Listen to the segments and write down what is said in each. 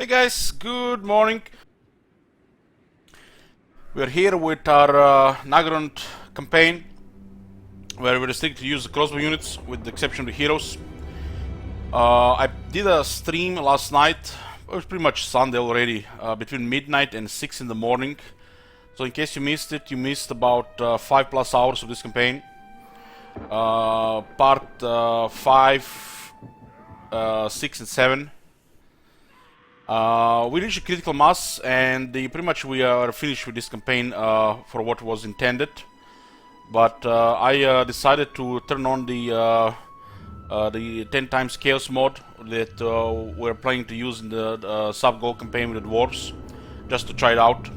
Hey guys, good morning. We're here with our Naggarond campaign, where we're restricted to use the crossbow units with the exception of the heroes. I did a stream last night. It was pretty much Sunday already, between midnight and 6 in the morning. So in case you missed it, you missed about 5+ hours of this campaign. Part 5, 6 and 7. We reached a critical mass, and pretty much we are finished with this campaign for what was intended. But I decided to turn on the 10 times chaos mod that we're planning to use in the sub-goal campaign with the dwarves, just to try it out.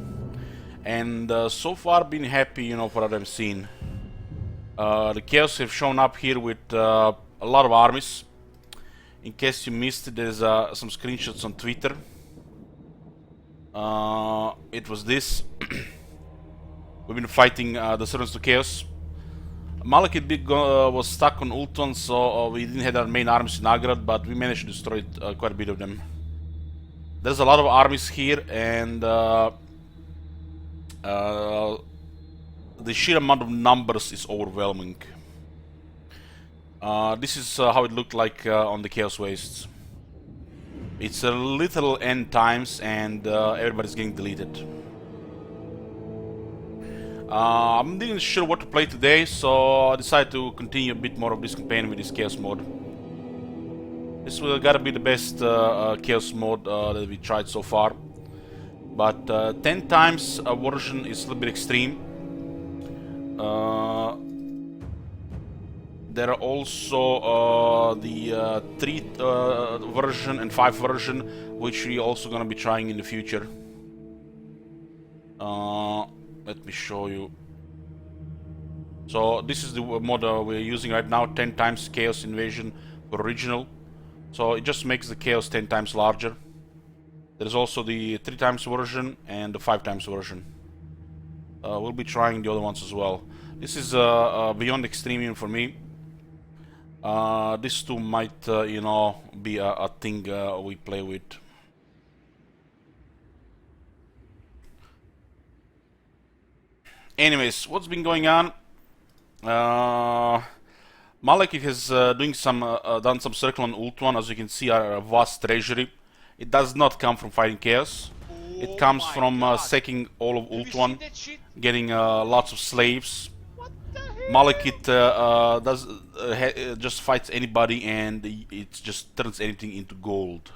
And so far, been happy, you know, for what I've seen. The chaos have shown up here with a lot of armies. In case you missed it, there's some screenshots on Twitter. It was this. We've been fighting the Servants to Chaos. Malekith Big was stuck on Ultron, so we didn't have our main armies in Naggarond, but we managed to destroy quite a bit of them. There's a lot of armies here, and the sheer amount of numbers is overwhelming. This is how it looked like on the Chaos Wastes. It's a little end times, and everybody's getting deleted. I'm not sure what to play today, so I decided to continue a bit more of this campaign with this Chaos mode. This will gotta be the best Chaos mode that we tried so far. But 10 times version is a little bit extreme. There are also the 3 version and 5 version, which we also gonna be trying in the future. Let me show you. So this is the mod we're using right now, 10 times Chaos Invasion for original. So it just makes the Chaos 10 times larger. There's also the 3 times version and the 5 times version. We'll be trying the other ones as well. This is beyond extreme even for me. This too might, you know, be a thing we play with. Anyways, what's been going on? Malekith has done some circle on Ultron. As you can see, our vast treasury. It does not come from fighting Chaos. It comes from sacking all of Ultron, getting lots of slaves. Malekith just fights anybody, and it just turns anything into gold.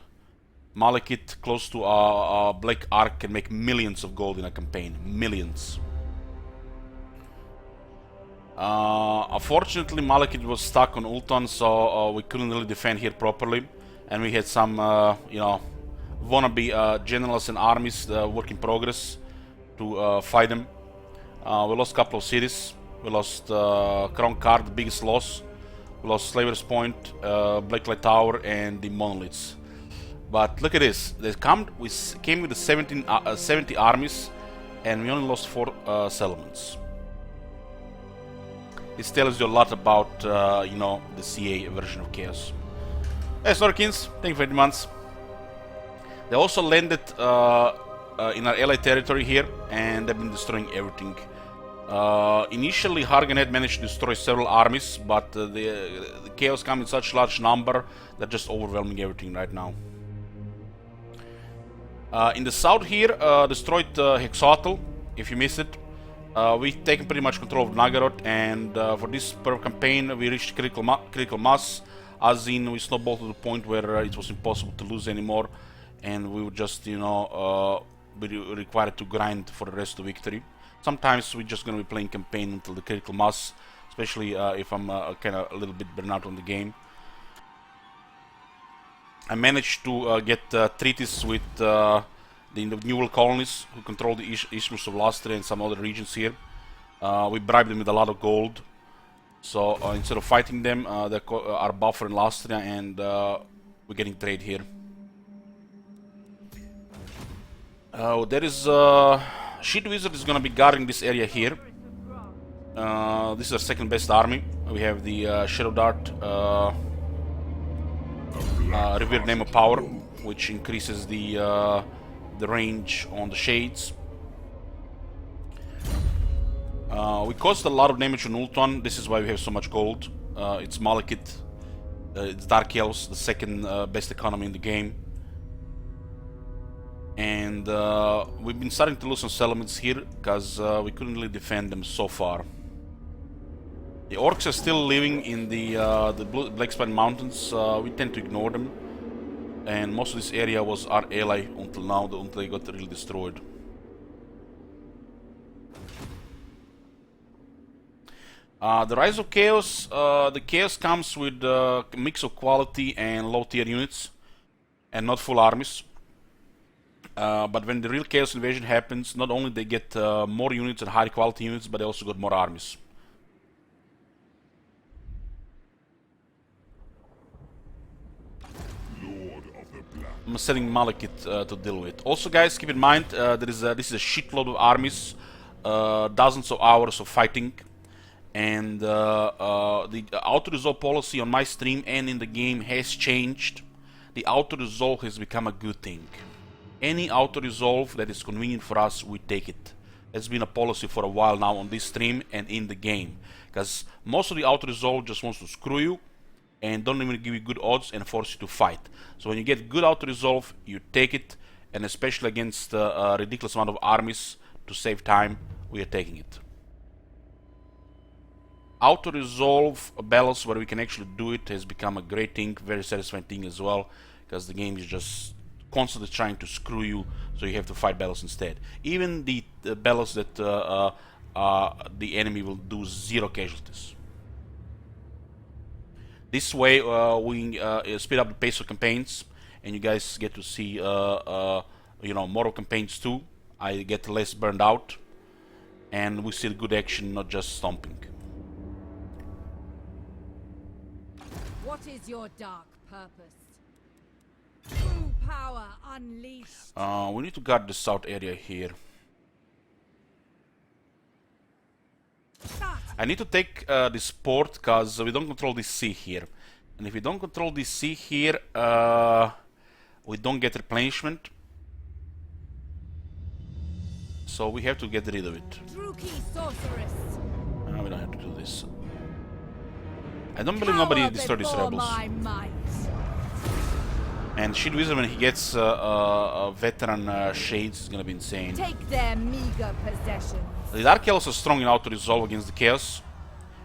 Malekith, close to a Black Ark, can make millions of gold in a campaign. Millions. Unfortunately, Malekith was stuck on Ultron, so we couldn't really defend here properly. And we had some, you know, wannabe generals and armies work in progress to fight them. We lost a couple of cities. We lost Crown Card, the biggest loss. We lost Slaver's Point, Blacklight Tower, and the Monoliths. But look at this. We came with the 70 armies, and we only lost 4 settlements. This tells you a lot about, you know, the CA version of Chaos. Hey, Snorkins, thank you for 8 months. They also landed in our ally territory here, and they've been destroying everything. Initially, Hargan had managed to destroy several armies, but the Chaos come in such large number they're just overwhelming everything right now. In the south here, destroyed Hexatl, if you missed it. We've taken pretty much control of Naggarond, and for this campaign we reached critical mass, as in we snowballed to the point where it was impossible to lose anymore, and we would just, you know, be required to grind for the rest of the victory. Sometimes we're just going to be playing campaign until the critical mass, especially if I'm kind of a little bit burnt out on the game. I managed to get treaties with the New colonies who control the Isthmus of Lastria and some other regions here. We bribed them with a lot of gold. So instead of fighting them, they are buffer in Lastria, and we're getting trade here. There is Sheet Wizard is gonna be guarding this area here. This is our second best army. We have the Shadow Dart, Revered Name of Power. which increases the range on the shades. We caused a lot of damage on Ultron. This is why we have so much gold. It's Malekith, it's Dark Elves, the second best economy in the game. And we've been starting to lose some settlements here because we couldn't really defend them so far. The orcs are still living in the Blackspine Mountains. We tend to ignore them. And most of this area was our ally until now, until they got really destroyed. The Rise of Chaos, the Chaos comes with a mix of quality and low tier units, and not full armies. But when the real Chaos Invasion happens, not only they get more units and high quality units, but they also got more armies. I'm setting Malekith to deal with. Also, guys, keep in mind this is a shitload of armies, dozens of hours of fighting, and the auto-resolve policy on my stream and in the game has changed. The auto-resolve has become a good thing. Any auto-resolve that is convenient for us, we take it. It's been a policy for a while now on this stream and in the game, because most of the auto-resolve just wants to screw you and don't even give you good odds and force you to fight. So when you get good auto-resolve, you take it, and especially against a ridiculous amount of armies to save time, we are taking it. Auto-resolve battles where we can actually do it has become a great thing, very satisfying thing as well, because the game is just constantly trying to screw you, so you have to fight battles instead. Even the battles that the enemy will do 0 casualties. This way we speed up the pace of campaigns, and you guys get to see you know, more of campaigns too. I get less burned out, and we see good action, not just stomping. What is your dark purpose? True power unleashed. We need to guard the south area here. I need to take this port because we don't control this sea here. And if we don't control this sea here, we don't get replenishment. So we have to get rid of it. We don't have to do this. I don't believe nobody destroyed these rebels. And Shield Wizard, when he gets veteran shades, is gonna be insane. Take their meager possessions. The Dark Elves are strong in auto-resolve against the Chaos.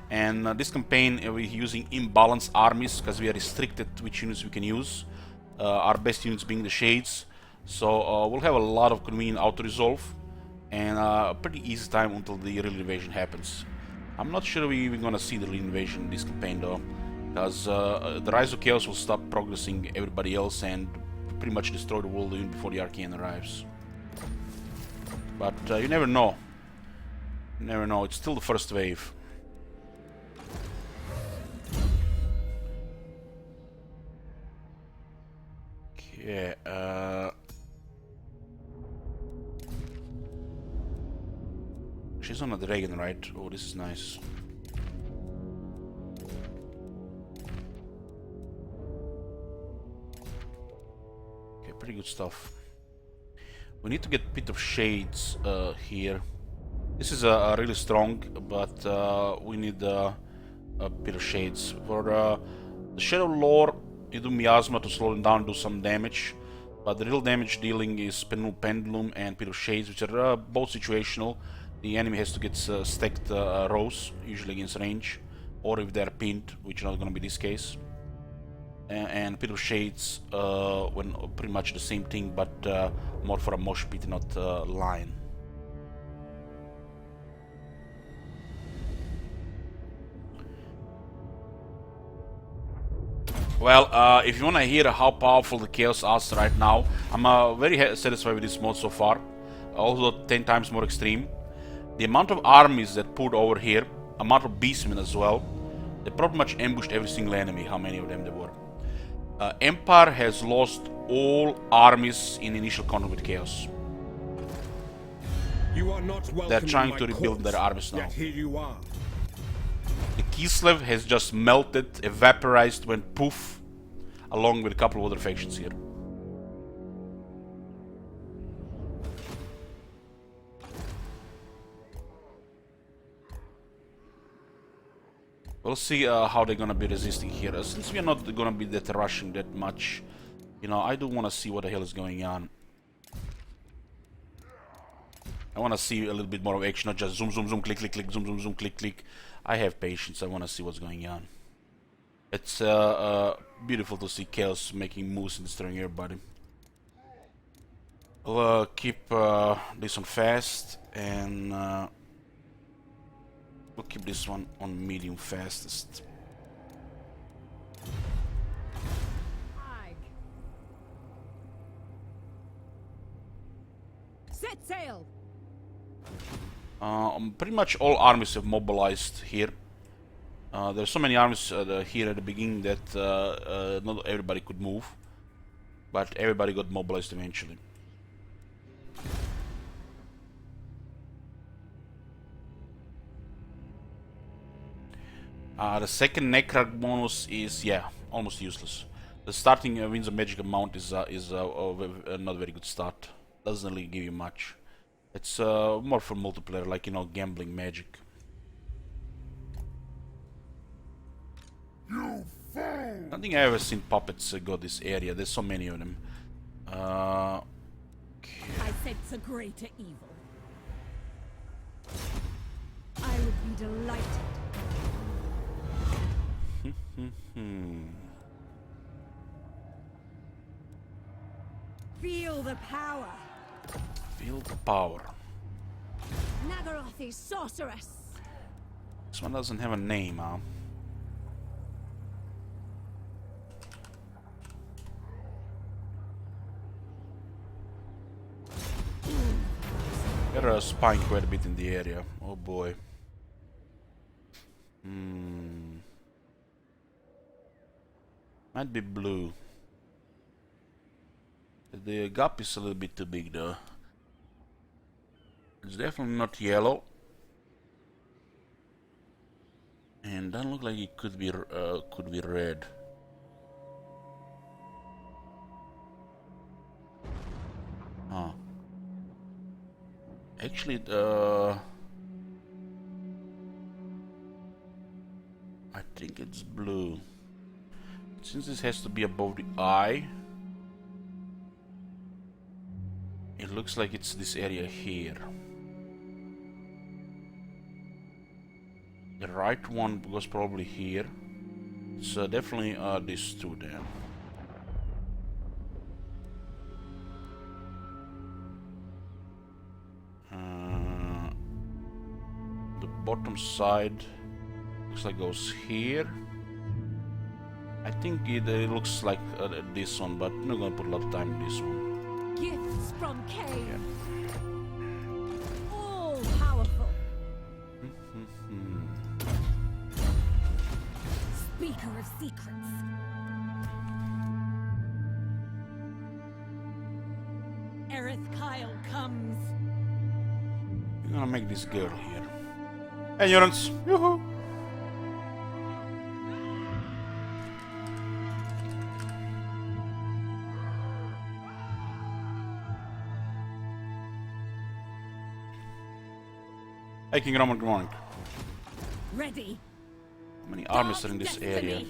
And this campaign we're using imbalanced armies because we are restricted which units we can use. Our best units being the Shades. So we'll have a lot of convenient auto-resolve. And a pretty easy time until the real invasion happens. I'm not sure we're even gonna see the real invasion in this campaign though. Because the Rise of Chaos will stop progressing everybody else and pretty much destroy the world even before the Arcane arrives. But you never know. You never know, it's still the first wave. Okay, she's on a dragon, right? Oh, this is nice. Okay, pretty good stuff. We need to get Pit of Shades here. This is really strong, but we need a Pit of Shades. For the Shadow Lore, you do Miasma to slow them down, do some damage. But the real damage dealing is Pendulum and Pit of Shades, which are both situational. The enemy has to get stacked rows, usually against range, or if they're pinned, which is not going to be this case. And Pit of Shades, when pretty much the same thing, but more for a mosh pit, not line. Well, if you want to hear how powerful the Chaos is right now, I'm very satisfied with this mod so far. Also 10 times more extreme. The amount of armies that poured over here, amount of beastmen as well, they pretty much ambushed every single enemy, how many of them there were. Empire has lost all armies in initial conflict with Chaos. You are not They're trying to rebuild their armies now. Here you are. The Kislev has just melted, evaporized, went poof, along with a couple of other factions here. We'll see how they're gonna be resisting here. Since we're not gonna be that rushing that much, you know, I do want to see what the hell is going on. I want to see a little bit more of action, not just zoom, zoom, zoom, click, click, click, zoom, zoom, zoom, click, click. I have patience. I want to see what's going on. It's beautiful to see Chaos making moves and destroying everybody. We'll keep this one fast, and we'll keep this one on medium fastest. Set sail. Pretty much all armies have mobilized here. There's so many armies here at the beginning that not everybody could move, but everybody got mobilized eventually. The second Naggarond bonus is, yeah, almost useless. The starting Winds of Magic amount is not a very good start. Doesn't really give you much. It's more for multiplayer, like, you know, gambling magic. I don't think I've ever seen puppets go this area. There's so many of them. Okay. I sense a greater evil. I would be delighted. Feel the power. Feel the power. Naggaroth is sorceress. This one doesn't have a name, huh? They're spying quite a bit in the area. Oh boy. Might be blue. The gap is a little bit too big though. It's definitely not yellow. And doesn't look like it could be red. Huh. Actually, I think it's blue. Since this has to be above the eye, it looks like it's this area here. The right one was probably here. It's definitely these two then. The bottom side looks like goes here. I think it looks like this one, but I'm not gonna put a lot of time in this one. Gifts from Cain. Yeah. All powerful. Speaker of secrets. Aerith Kyle comes. We're gonna make this girl here. Endurance! Yoo-hoo! Hey, King Roman, good morning. Ready. How many armies are in this area?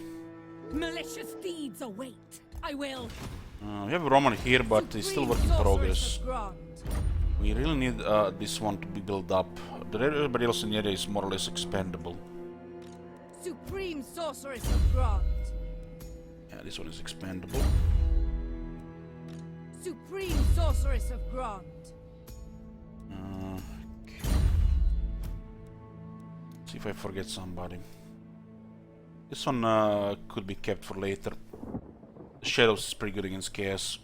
Malicious deeds await. I will. We have a Roman here, but he's still work in progress. We really need this one to be built up. Everybody else in the area is more or less expendable. Supreme Sorceress of Grond. Yeah, this one is expendable. Supreme Sorceress of Grond. See if I forget somebody. This one could be kept for later. Shadows is pretty good against chaos.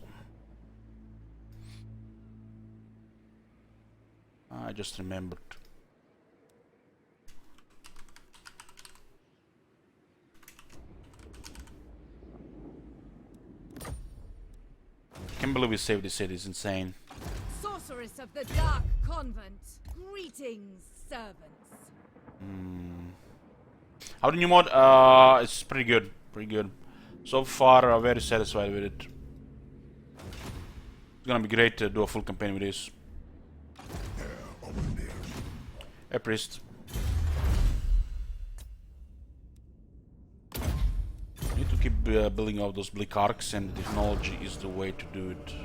I just remembered. Can't believe we saved this city, it's insane. Sorceress of the Dark Convent. Greetings, servants. How the new mod? It's pretty good. Pretty good. So far, very satisfied with it. It's gonna be great to do a full campaign with this. Hey, priest. building out those Bleak Arcs, and technology is the way to do it.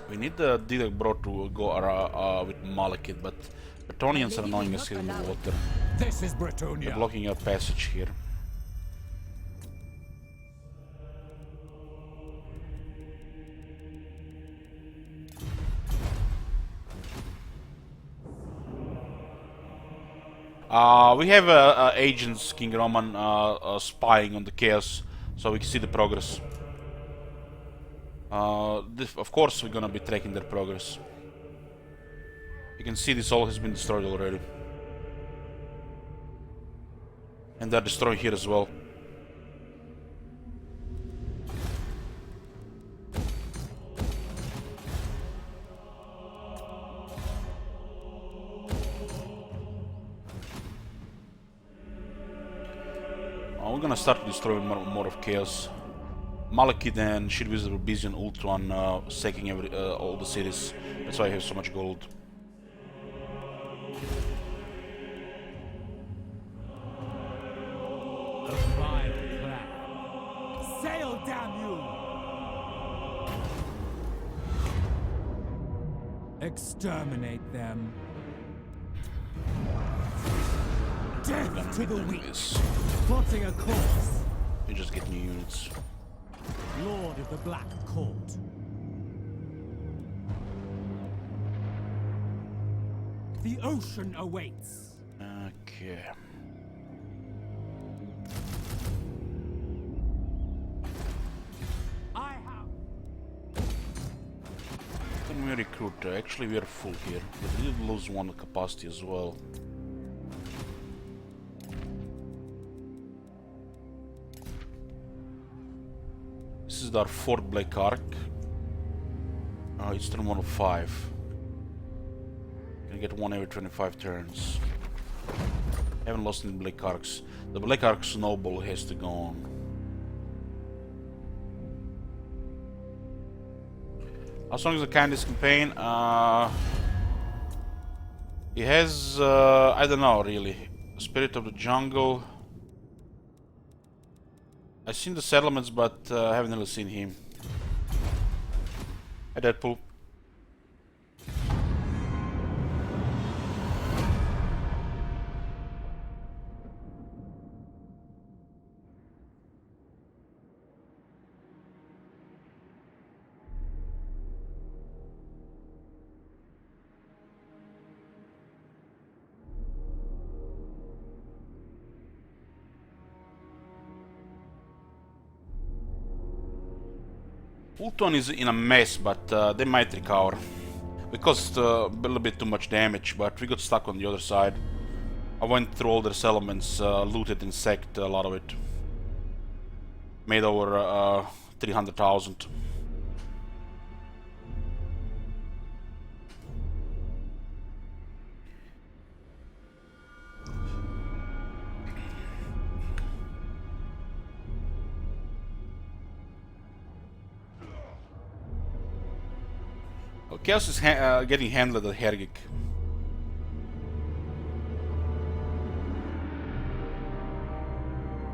We need the Didac Bro to go with Malekith, but Bretonnians are annoying us here in the water. This is Bretonia. They're blocking our passage here. We have agents, King Roman, spying on the chaos, so we can see the progress. Of course, we're gonna be tracking their progress. You can see this all has been destroyed already. And they're destroying here as well. We're gonna start destroying more of chaos. Malekith and Shield Wizard were busy on Ultron sacking all the cities. That's why I have so much gold. A vile plan. Sail, damn you! Exterminate them. Death to the weak. Plotting a course. You just get new units. Lord of the Black Court. The ocean awaits. Okay. I have. Can we recruit? Actually, we are full here. But we did lose one capacity as well. This is our 4th Black Arc. It's turn 1 of 5. Can get one every 25 turns. Haven't lost any Black Arcs. The Black Arc snowball has to go on. As long as I can this campaign, it has, I don't know really. Spirit of the Jungle. I've seen the settlements, but I haven't really seen him. Hi, Deadpool. Ultron is in a mess, but they might recover. We caused a little bit too much damage, but we got stuck on the other side. I went through all their settlements, looted and sacked a lot of it. Made over 300,000. Chaos is getting handled at Hergik.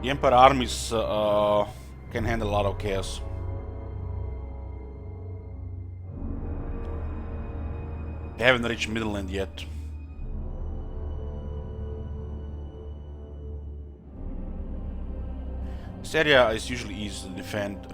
The Empire armies can handle a lot of chaos. They haven't reached Midland yet. This area is usually easy to defend.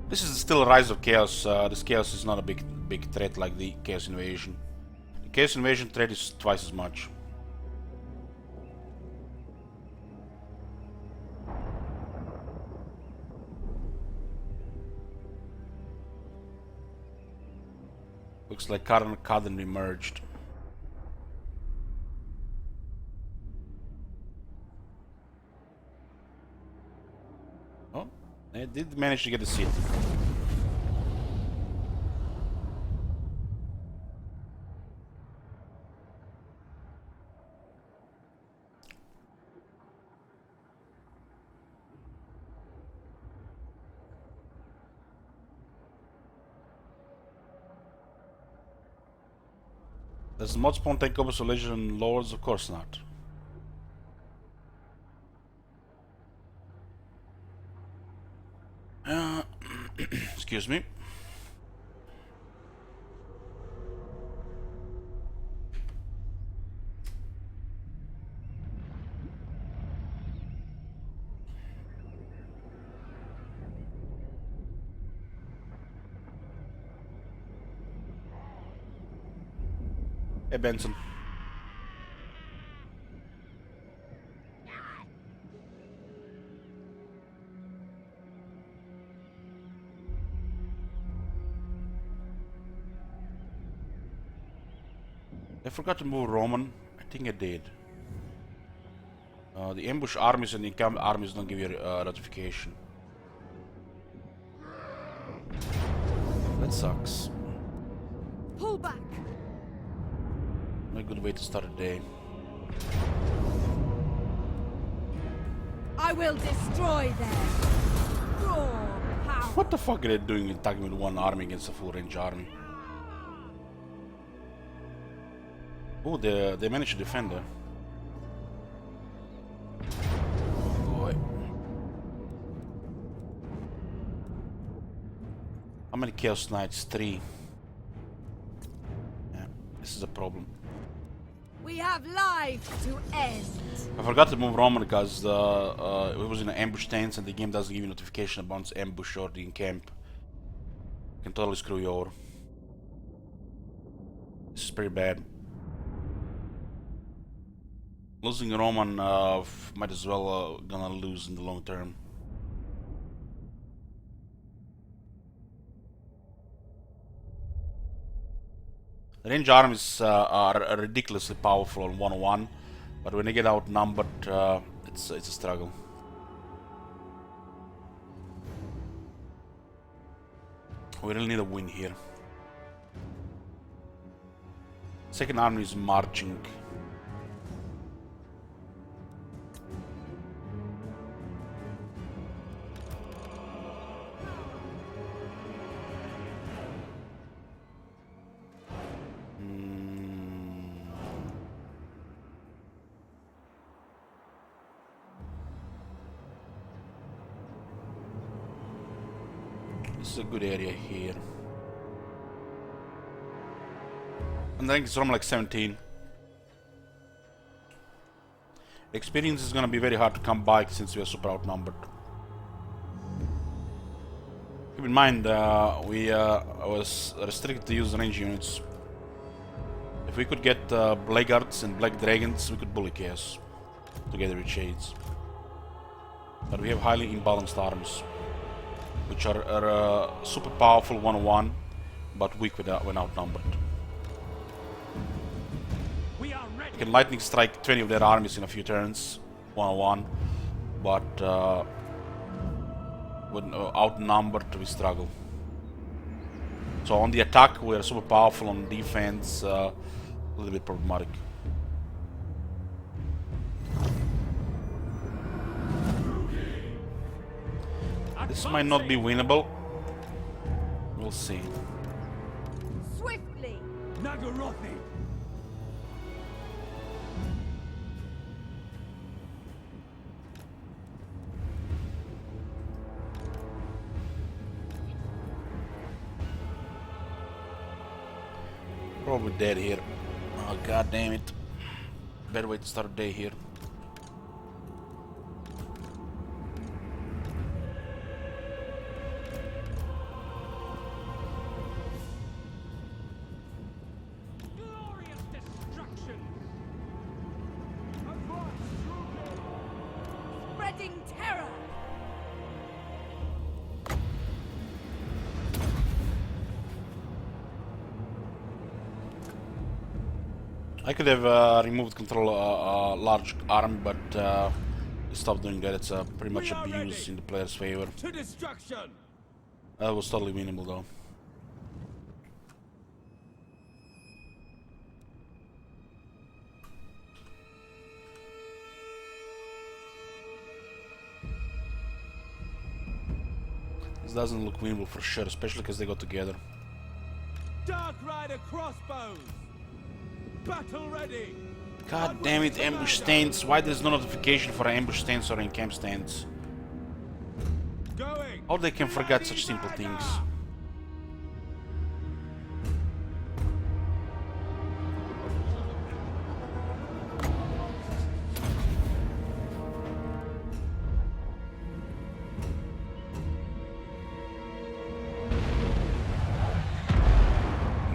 This is still a Rise of Chaos. This Chaos is not a big threat like the Chaos Invasion. The Chaos Invasion threat is twice as much. Looks like Kaden emerged. Oh, they did manage to get a seat. Does mod spawn take copies of Legion Lords? Of course not. Excuse me. Hey Benson. I forgot to move Roman. I think I did. The ambush armies and the encamped armies don't give you a notification. That sucks. Pull back. Not a good way to start a day. I will destroy them. Raw power. What the fuck are they doing attacking with one army against a full range army? Oh, they managed to defend her. Boy. How many Chaos Knights? 3. Yeah, this is a problem. We have lives to end. I forgot to move Roman because it was in an ambush stance and the game doesn't give you notification about its ambush or the encamp. It can totally screw you over. This is pretty bad. Losing Roman might as well gonna lose in the long term. The range armies are ridiculously powerful on 1-on-1, but when they get outnumbered, it's a struggle. We really need a win here. Second army is marching. This is a good area here. And I think it's around like 17. Experience is gonna be very hard to come by since we are super outnumbered. Keep in mind, we was restricted to use range units. If we could get Blackguards and Black Dragons, we could bully Chaos together with Shades. But we have highly imbalanced armies, which are super powerful 1-on-1, but weak when outnumbered. We are ready. You can lightning strike 20 of their armies in a few turns, 1-on-1, but when outnumbered we struggle. So on the attack we are super powerful, on defense a little bit problematic. This might not be winnable. We'll see. Swiftly. Naggarond. Probably dead here. Oh god damn it. Better way to start a day here. Glorious destruction. Spreading terror. I could have removed control a large army, but stopped doing that. It's pretty much abuse in the player's favor. To destruction. That was totally winnable though. This doesn't look winnable for sure, especially because they got together. Dark Rider crossbows. Battle ready. God damn it, ambush stands. Why there's no notification for ambush stands or encamp stands? Going. How they can forget such simple things?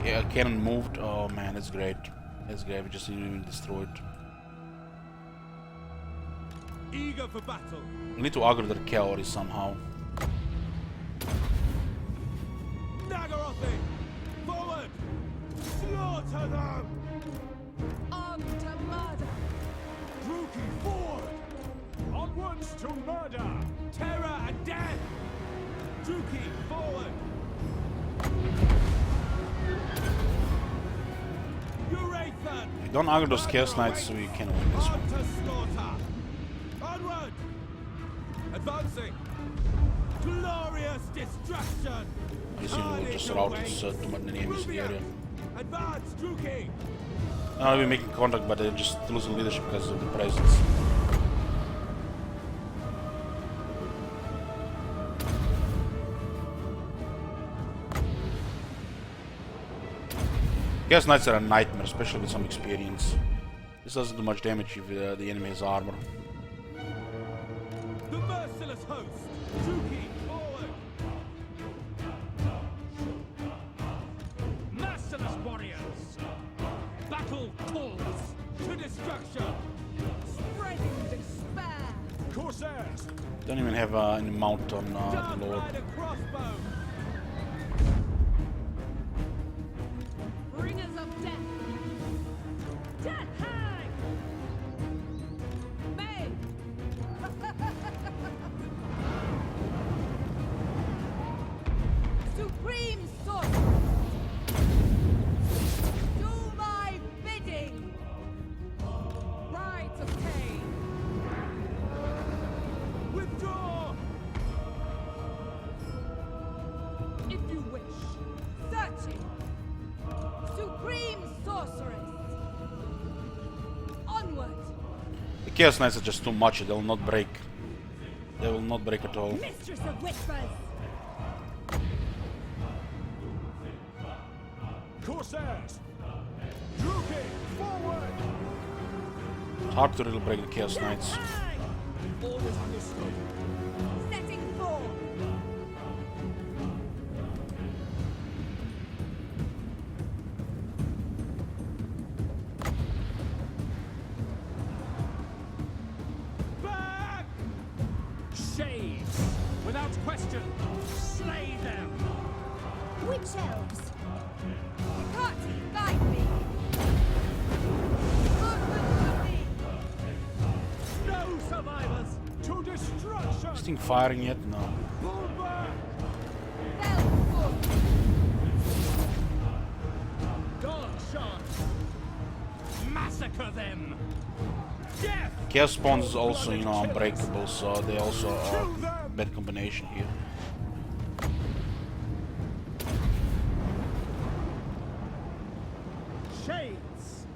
Yeah, cannon moved. Oh man, that's great. That's great. We just didn't even destroy it. Eager for battle. We need to aggro their cavalry somehow. Naggarond, forward. Slaughter them. Armed to murder. Druki, forward. Onwards to murder. Terror and death. Druki, forward. Urathan. If we don't aggro those chaos knights, we can win this one. On to slaughter. Onward. Advancing. Glorious destruction. This unit will just rout its too many enemies in the area. Advance, Druki. Now we're making contact, but they're just losing leadership because of the presence. Chaos Knights are a nightmare, especially with some experience. This doesn't do much damage if the enemy has armor. The merciless host. Druki, forward. Merciless warriors. Battle calls to destruction. Spreading despair. Corsairs. Don't even have any mount on Dark the Lord. Rider crossbow. Bringers of death. Death hang. May. Supreme sword. Do my bidding. Rides of Cain. Withdraw. If you wish. Searching. Supreme sorceress. Onward. The Chaos Knights are just too much, they will not break. They will not break at all. Mistress of whispers. Corsairs. Druki, forward. It's hard to really break the Chaos Knights. Hang. Orders understood. Setting forth. Back! Shades! Without question, slay them! Witch elves. Cut. Guide me. Onward with me. No survivors! To destruction! Is this thing firing yet? No. Pull back! Belfoot. Dog shot! Massacre them! Death! Chaos Spawns is also, you know, unbreakable, so they also are a bad combination here. Shades!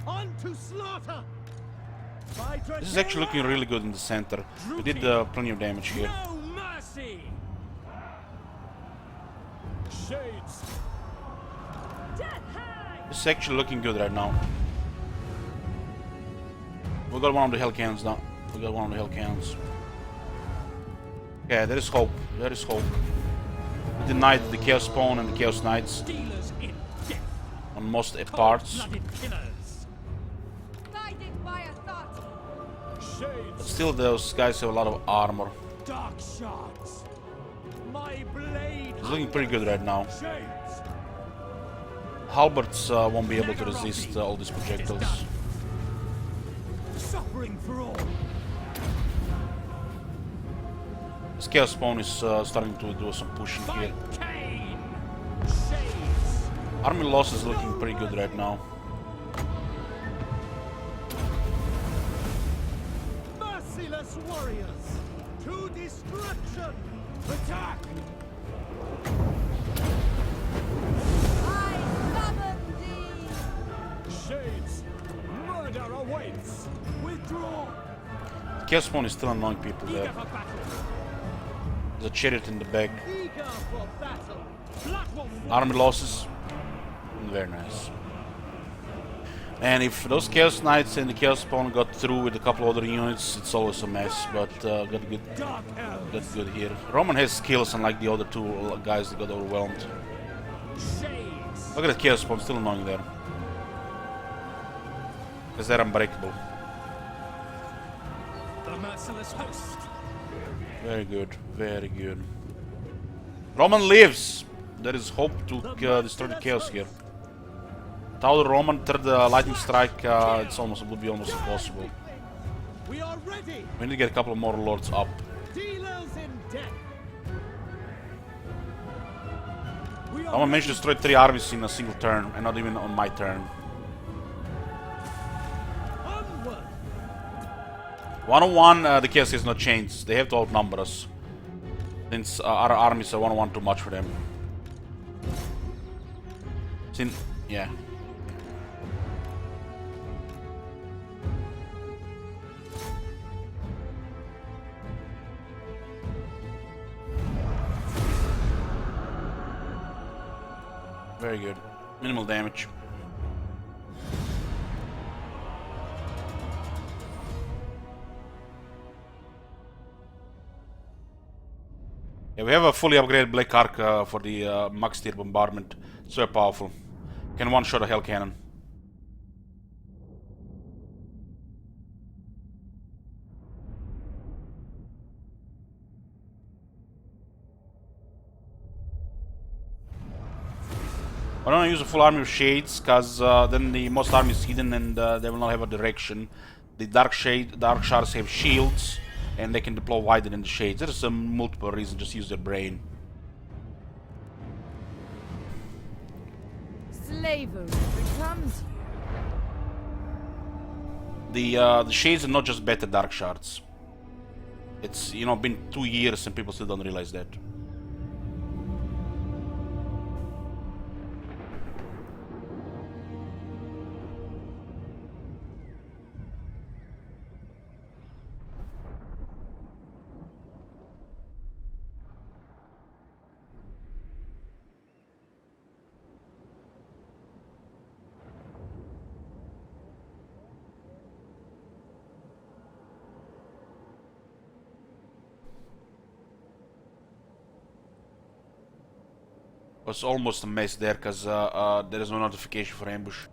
On to slaughter! This is actually looking really good in the center. We did plenty of damage here. No mercy! Shades! Death hang. This is actually looking good right now. We got one of the Hell Cannons now. We got one of the Hell Cannons. Yeah, there is hope. There is hope. We denied the Chaos Spawn and the Chaos Knights Stealers in death! on most parts. Cold-blooded killers! Guided by authority. But Shades! still, those guys have a lot of armor. Dark shards! My blade! It's looking pretty good right now. Shades! Halberds won't be able to resist all these projectiles. Suffering for all! This Chaos Spawn is starting to do some pushing By here. Cain! Shades! Army loss is looking pretty good right now. Merciless warriors! To destruction! Attack! I awaits. Withdraw. Chaos Spawn is still annoying people Eager there. for battle. There's a chariot in the back. Eager for battle. Blood will flow. Army losses. Very nice. And if those Chaos Knights and the Chaos Spawn got through with a couple other units, it's always a mess, but got good. Dark elves. That's good here. Roman has skills unlike the other two guys that got overwhelmed. Shades. Look at the Chaos Spawn, still annoying there. Because they're unbreakable. The merciless host. Very good, very good. Roman lives! There is hope to destroy the Chaos here. Without Roman, third lightning strike, would be almost impossible. We are ready. We need to get a couple more lords up. Dealers in death. We are Roman managed to destroy 3 armies in a single turn, and not even on my turn. onward. 1-on-1, the Chaos has no chance. They have to outnumber us. Since our armies are 1-on-1 too much for them. Yeah. Very good. Minimal damage. Yeah, we have a fully upgraded Black Arc for the max tier bombardment. It's very powerful. Can one-shot a Hell Cannon. I don't use a full army of shades, cause then the most army is hidden and they will not have a direction. The dark shards have shields, and they can deploy wider than the shades. There's multiple reasons. Just use their brain. Slavery becomes The shades are not just better dark shards. It's been 2 years and people still don't realize that. Was almost a mess there because there is no notification for ambush.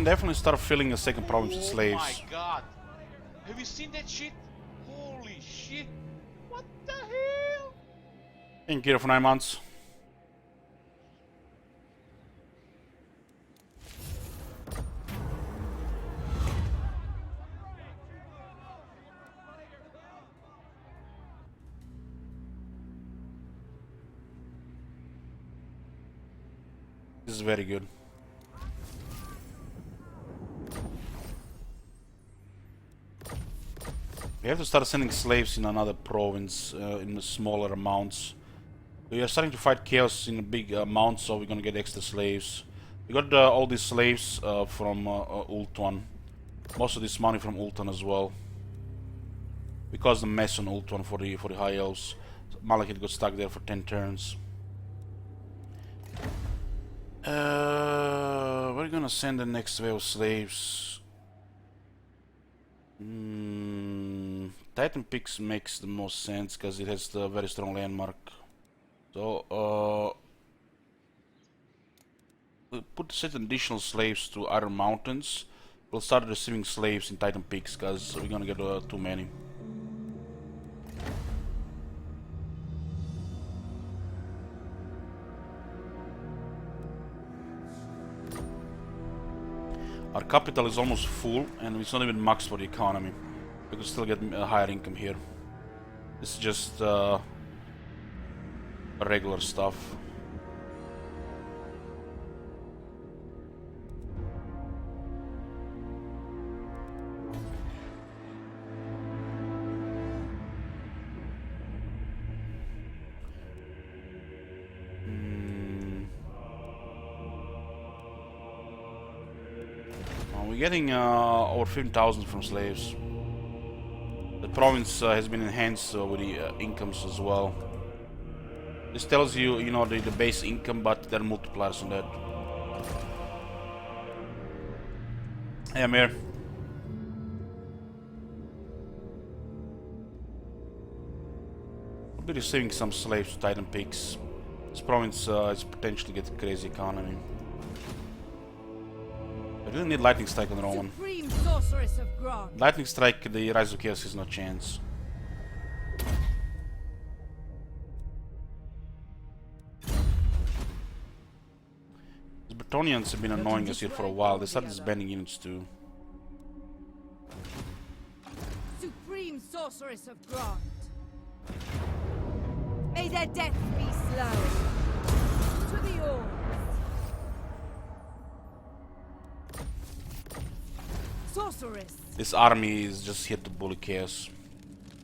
Definitely start filling a second province with slaves. Oh my god! Have you seen that shit? Holy shit! What the hell? Thank you for 9 months. This is very good. We have to start sending slaves in another province in smaller amounts. We are starting to fight chaos in big amounts, so we're gonna get extra slaves. We got all these slaves from Ultuan. Most of this money from Ultuan as well. We caused a mess on Ultuan for the high elves. Malekith got stuck there for 10 turns. We're gonna send the next wave of slaves. Titan Peaks makes the most sense because it has the very strong landmark. So we'll put certain additional slaves to Iron Mountains. We'll start receiving slaves in Titan Peaks because we're gonna get too many. Our capital is almost full and it's not even max for the economy. We could still get a higher income here. This is just regular stuff. We're getting over 15,000 from slaves. The province has been enhanced with the incomes as well. This tells you, you know, the base income, but there are multipliers on that. Hey, Amir. We'll be receiving some slaves to Titan Peaks. This province is potentially getting a crazy economy. I really need Lightning Strike on Roman. Supreme Sorceress of Grond. Lightning Strike, the Rise of Chaos is no chance. The Bretonians have been annoying us here for a while. They started disbanding units too. Supreme Sorceress of Grond. May their death be slow. To the oars. Sorceress. This army is just here to bully chaos.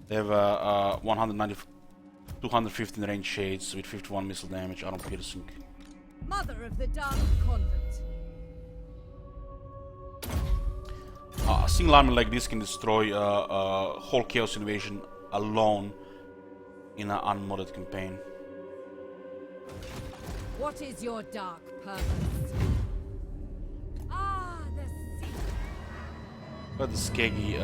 They have 215 range shades with 51 missile damage, armor piercing. Mother of the Dark Convent. A single army like this can destroy a whole chaos invasion alone in an unmodded campaign. What is your dark purpose? Ah, the sea. But the Skeggy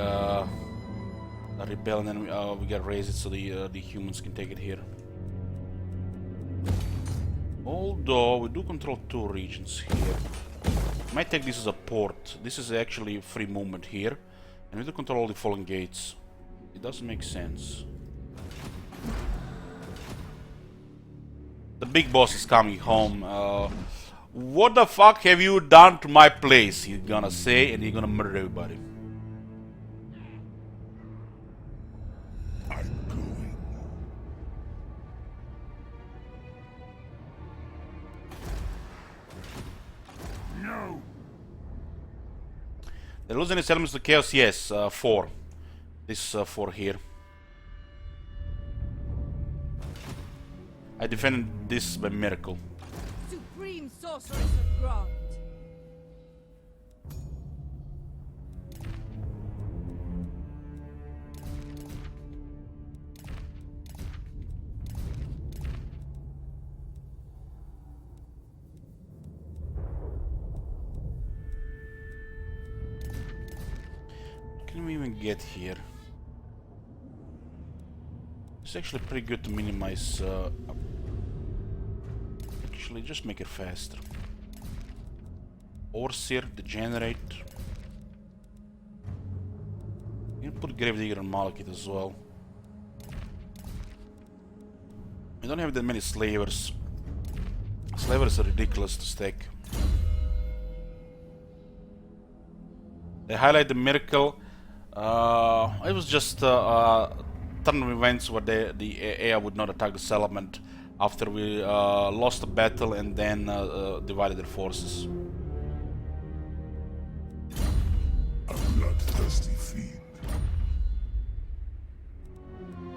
rebel, and then we get raised so the humans can take it here. Although we do control 2 regions here. Might take this as a port. This is actually free movement here, and we do control all the fallen gates. It doesn't make sense. The big boss is coming home. What the fuck have you done to my place? He's gonna say, and he's gonna murder everybody. I'm going. No. They're losing its elements to chaos. Yes, 4. This 4 here. I defended this by miracle. Supreme Sorceress of Grond. Can we even get here? It's actually pretty good to minimize. Actually, just make it faster. Orsir, degenerate. You can put Gravedigger and Malekith as well. We don't have that many slavers. Slavers are ridiculous to stack. They highlight the miracle. It was just turn of events where the AI would not attack the settlement after we lost the battle and then divided their forces. A bloodthirsty fiend.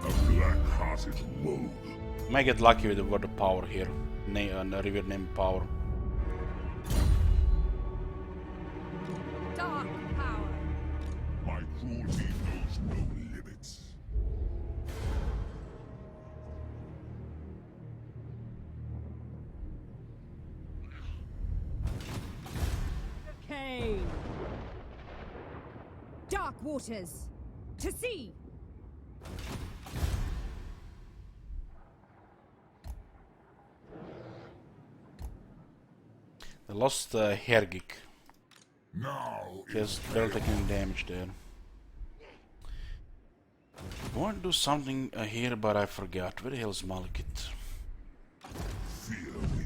A black-hearted rogue. Might get lucky with the word of power here. River name power. Dark power. My cruelty knows no limits. Okay. Dark waters. To sea. They lost Hergik. Now Just barely taking damage there. I want to do something here, but I forgot. Where the hell is Malekith? fear me.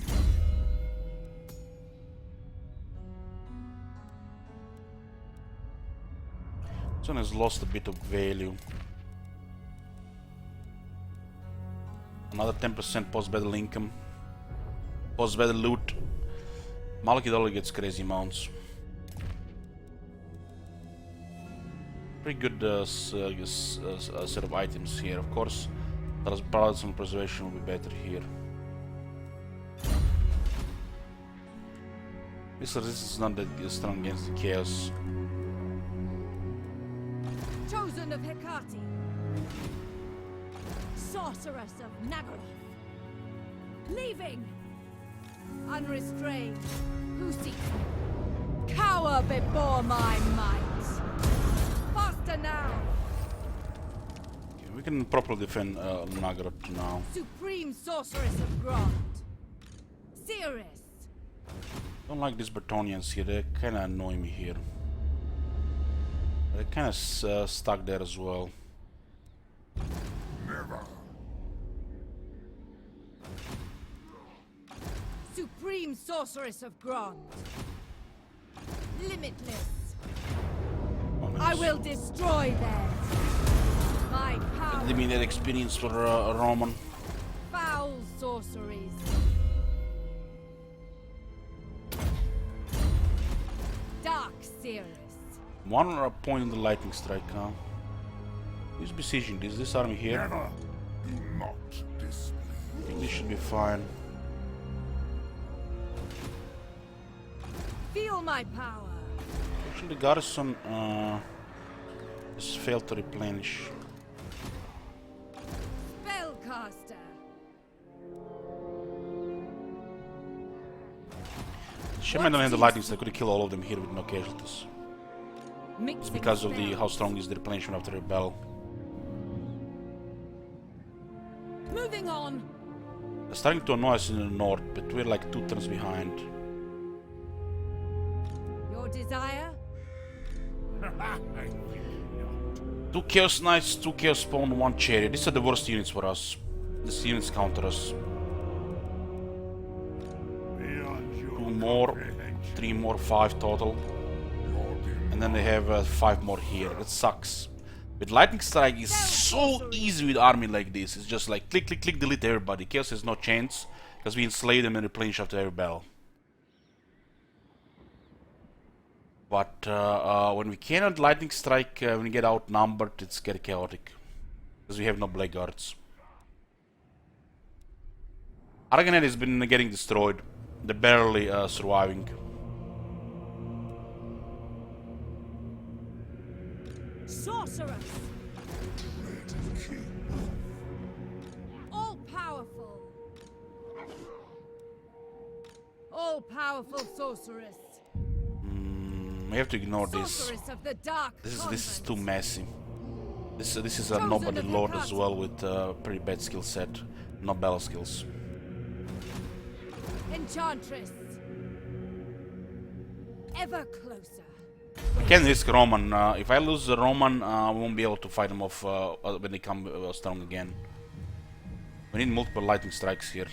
This one has lost a bit of value. Another 10% post-battle income. Post-battle loot. Malekith already gets crazy amounts. Pretty good set of items here. Of course, balance and preservation will be better here. Missile resistance is not that strong against the chaos. Chosen of Hecate. Sorceress of Naggarond. Leaving. Unrestrained. Who seeks me? Cower before my might. Faster now. Okay, we can properly defend Naggarond now. Supreme Sorceress of Grond. Cirrus. Don't like these Bretonnians here. They kind of annoy me here. They're kind of stuck there as well. Never. Supreme Sorceress of Grond. Limitless. Oh, I nice. will destroy them. My power. Give me that experience for Roman. Foul sorceries. Dark Cirrus. One point on the lightning strike now. Who's besieging this? This army here? Never. Do not displease. I think this should be fine. Feel my power. Actually, the garrison has failed to replenish. Spellcaster. Shaman and the lightning strike could kill all of them here with no casualties. It's because of the how strong is the replenishment after a bell. Moving on. They're starting to annoy us in the north, but we're like 2 turns behind. Your desire? 2 Chaos Knights, 2 Chaos Spawn, 1 Chariot. These are the worst units for us. These units counter us. 2 more, 3 more, 5 total. And then they have 5 more here. That sucks. With Lightning Strike is so easy with army like this. It's just like click, click, click, delete everybody. Chaos has no chance because we enslave them and replenish after every battle. But when we cannot Lightning Strike, when we get outnumbered, it's getting chaotic. Because we have no Blackguards. Argonet has been getting destroyed. They're barely surviving. Sorceress. All powerful. All powerful sorceress. We have to ignore this. Sorceress of the dark This is convent. too messy. This is a nobody lord as well with pretty bad skill set, no battle skills. Enchantress. Ever closer. I can risk Roman. If I lose the Roman, we won't be able to fight them off when they come strong again. We need multiple lightning strikes here.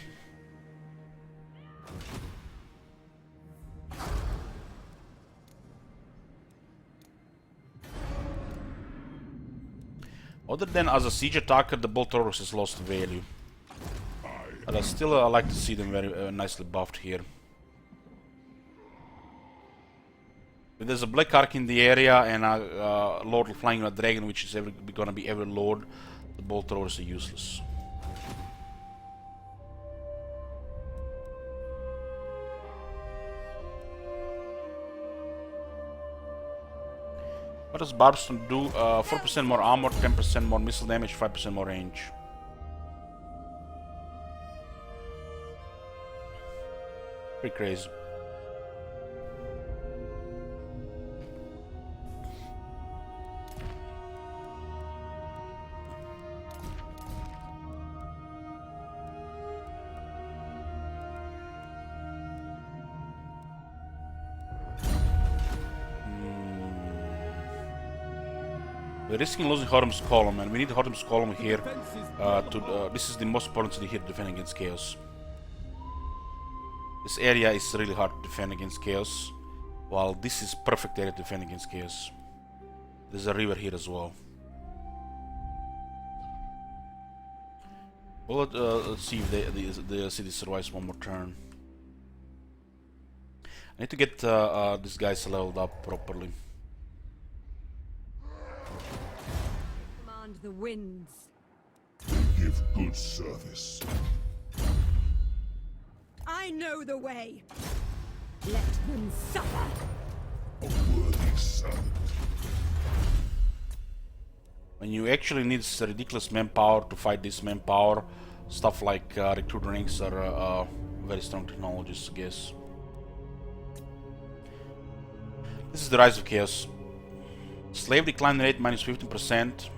Other than as a siege attacker, the Bolt Taurus has lost value. But I still like to see them very nicely buffed here. If there's a Black Ark in the area and a Lord flying on a dragon, which is gonna be every Lord, the Bolt Taurus are useless. What does Barbstone do? 4% more armor, 10% more missile damage, 5% more range. Pretty crazy. We're risking losing Horum's column, and we need Horum's column here. This is the most important city here to defend against chaos. This area is really hard to defend against chaos, while this is perfect area to defend against chaos. There's a river here as well. Well, let's see if the city survives one more turn. I need to get these guys leveled up properly. Command the winds. Give good service. I know the way. Let them suffer. A worthy servant. When you actually need ridiculous manpower to fight this manpower, stuff like recruit ranks are very strong technologies, I guess. This is the Rise of Chaos. Slave decline rate minus 15%.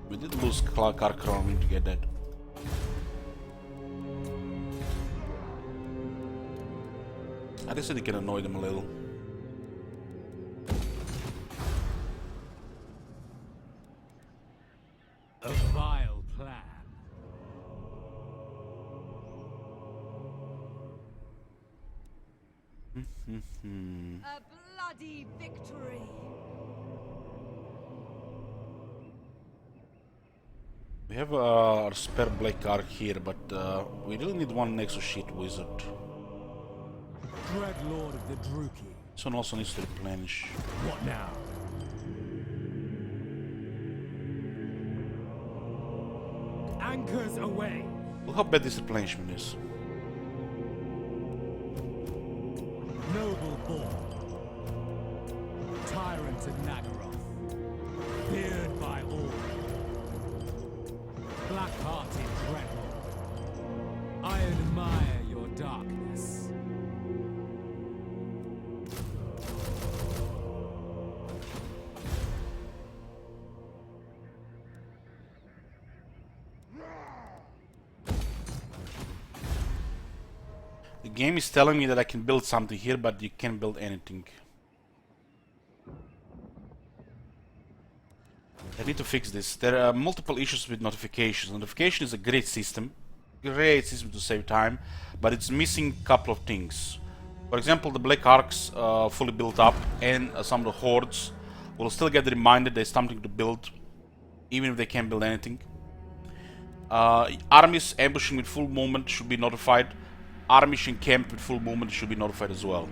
We did lose Karkaron to get that. I guess it can annoy them a little. A vile plan. A bloody victory. We have a spare black arc here, but we really need one Nexus Sheet Wizard. Dread Lord of the Druki. This one also needs to replenish. What now? Anchors away. Look how bad this replenishment is. Noble born. Tyrant of Naggarond. Feared by all. Black-hearted Dreadlord. I admire your darkness. The game is telling me that I can build something here, but you can't build anything. I need to fix this. There are multiple issues with notifications. Notification is a great system to save time, but it's missing a couple of things. For example, the Black Arcs fully built up, and some of the hordes will still get reminded there's something to build, even if they can't build anything. Armies ambushing with full movement should be notified. Armies encamped with full movement should be notified as well.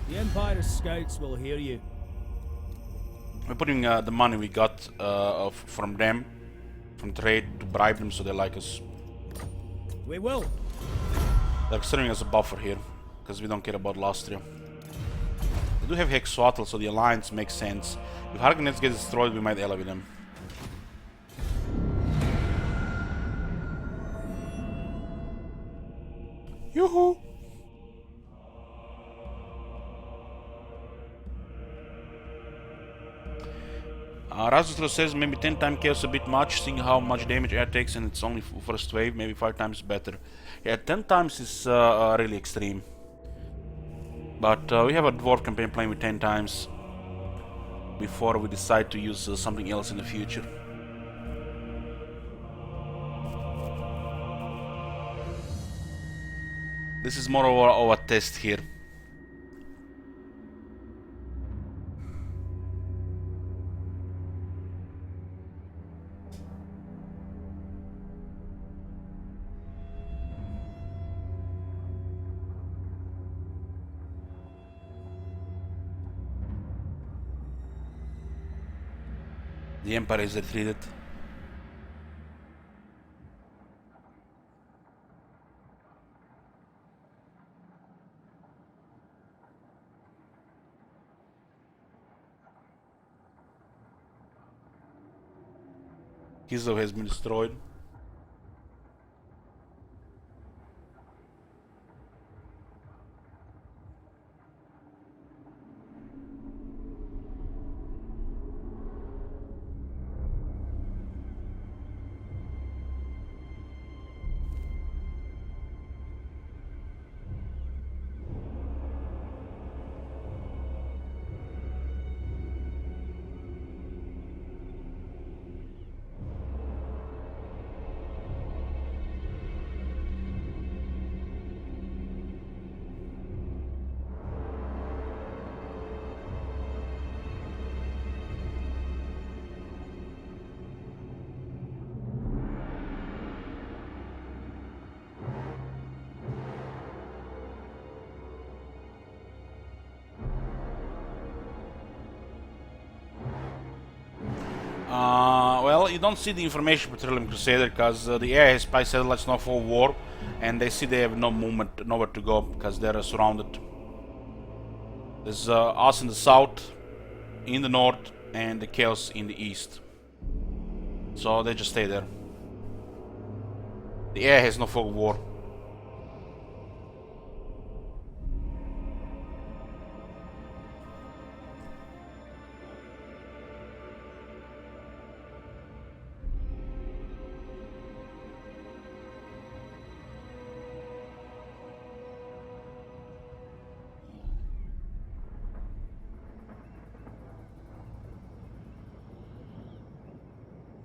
The Empire's scouts will hear you. We're putting the money we got from them, from trade, to bribe them so they like us. We will. They're serving as a buffer here, because we don't care about Lastria. They do have Hexwattle, so the alliance makes sense. If Hargonets get destroyed, we might ally with them. Yoo-hoo! Razutro says maybe 10 times chaos a bit much, seeing how much damage air takes and it's only first wave, maybe 5 times better. Yeah, 10 times is really extreme. But we have a dwarf campaign playing with 10 times before we decide to use something else in the future. This is more of a test here. The Empire is retreated. Kislev has been destroyed. you don't see the information Petroleum Crusader because the AI has spy satellites now for war, and they see they have no movement, nowhere to go because they're surrounded. There's us in the south, in the north, and the chaos in the east. So they just stay there. The AI has no fog of war.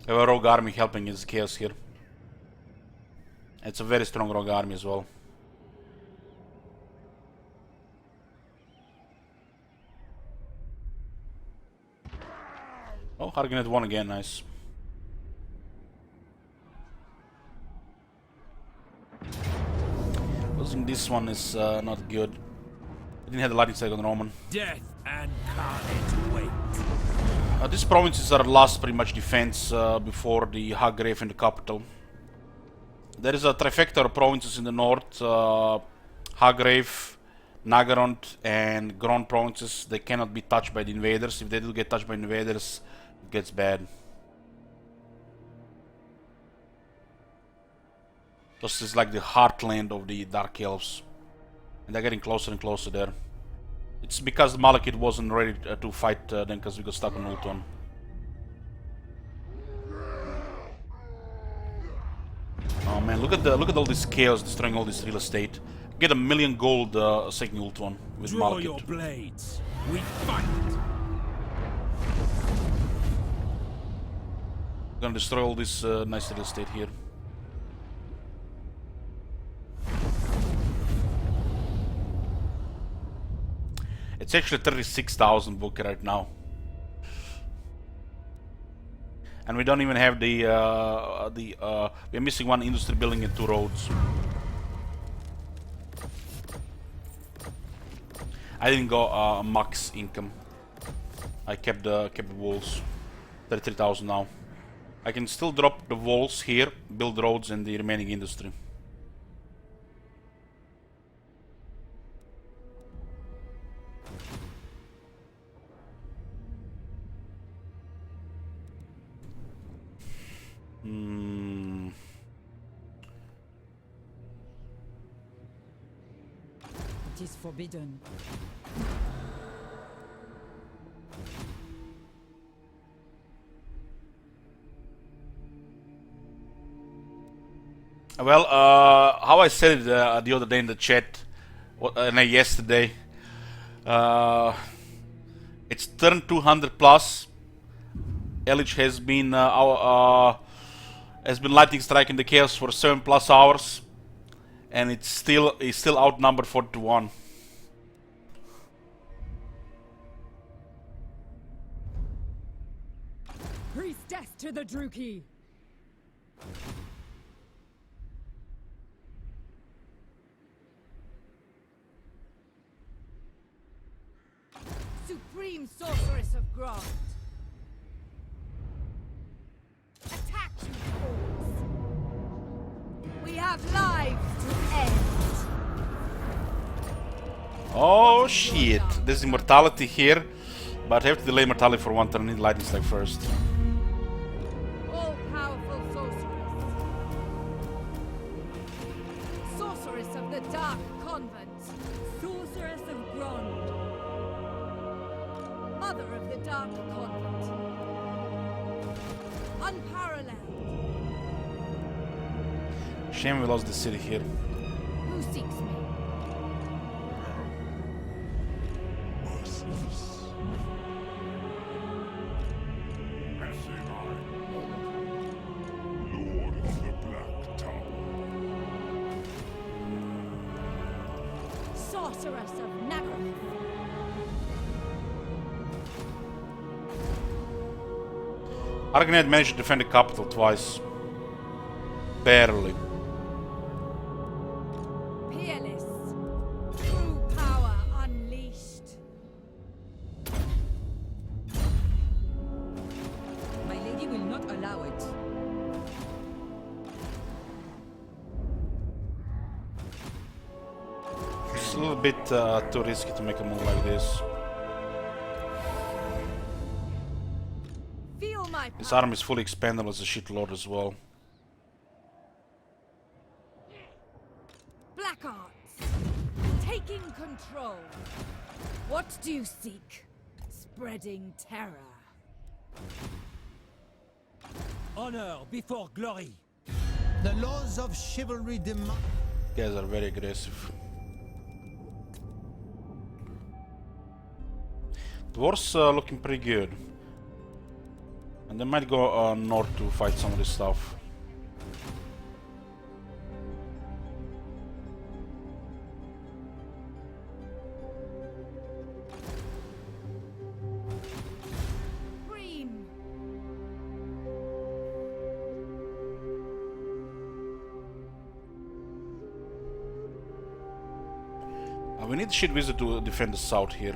We have a rogue army helping his chaos here. It's a very strong rogue army as well. Oh, Hargonet won again, nice. Losing this one is not good. I didn't have the lightning strike on Roman. Death and carnage wait. These provinces are last pretty much defense before the Haggrave in the capital. There is a trifecta of provinces in the north, Haggrave, Naggarond and Grand provinces. They cannot be touched by the invaders. If they do get touched by invaders, it gets bad. This is like the heartland of the Dark Elves. And they're getting closer and closer there. It's because Malekith wasn't ready to fight them because we got stuck on Ultron. Oh man, look at all this chaos destroying all this real estate. Get 1 million gold second Ultron with Draw Malekith. your blades. We fight. Gonna destroy all this nice real estate here. It's actually 36,000 book right now. And we don't even have we're missing one industry building and 2 roads. I didn't go max income. I kept the walls. 33,000 now. I can still drop the walls here, build roads and the remaining industry. It is forbidden. Well, how I said it the other day in the chat, yesterday, it's turned 200 plus. Elich has been lightning striking the chaos for 7+ hours, and it's still outnumbered 4-1. Priestess to the Druki! Supreme Sorceress of Grant! Attack, you fools! We have lives to end! Oh shit, there's immortality here, but I have to delay immortality for 1 turn. I need lightning strike first. All-powerful sorceress! Sorceress of the Dark Convent! Sorceress of Grond! Mother of the Dark Convent! Unparalleled! Shame we lost the city here. Who seeks me? Merciless. Lord of the Black Tower. Sorceress of Naggarond! Hargonet managed to defend the capital twice. Barely. Peerless! True power unleashed! My lady will not allow it. a little bit too risky to make a move like this. Feel my His power. arm is fully expandable as a shitlord as well. Black arts. Taking control. What do you seek? Spreading terror. Honor before glory. The laws of chivalry demand. You guys are very aggressive. Dwarves looking pretty good. And they might go north to fight some of this stuff. Green. We need the shit wizard to defend the south here.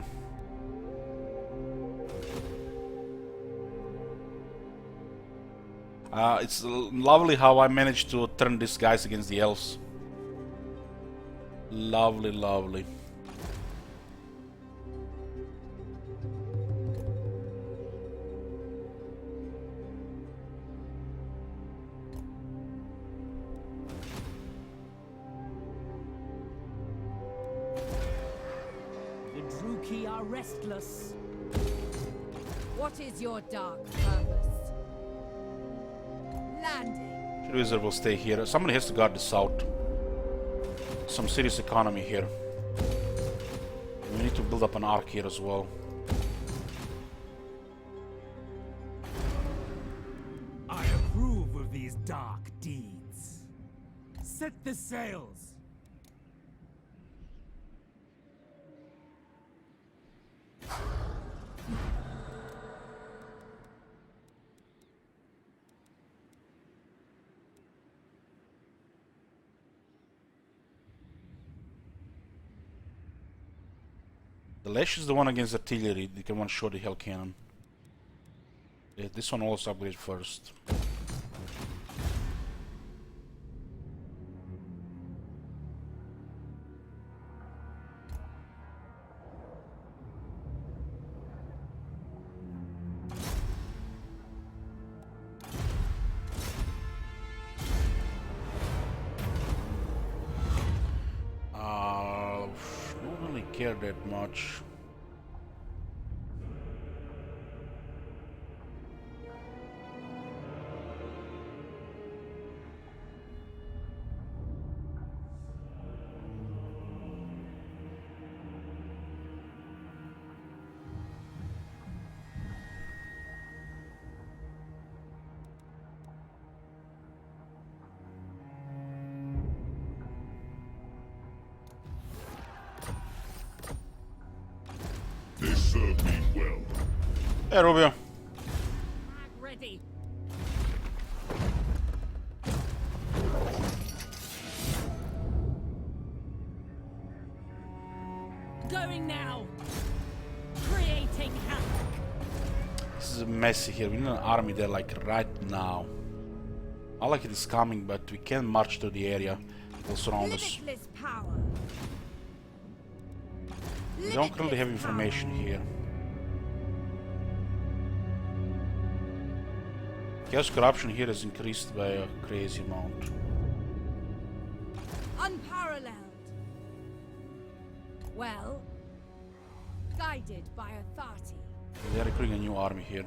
It's lovely how I managed to turn these guys against the elves. Lovely, lovely. The Druki are restless. What is your dark purpose? Landing. Shit wizard will stay here. Somebody has to guard the south. Some serious economy here. We need to build up an arc here as well. I approve of these dark deeds. Set the sails. The Lash is the one against artillery. They can one-shot the Hell Cannon. Yeah, this one also upgrade first. Don't really care that much. They serve me well. Hey, Rubio. Mag ready. Going now. Creating havoc. This is messy here. We need an army there like right now. I like it is coming, but we can't march to the area. They'll surround us. Limitless power. We don't really have Limitless information here. Chaos corruption here has increased by a crazy amount. power. Unparalleled. Well, guided by authority. They are recruiting a new army here.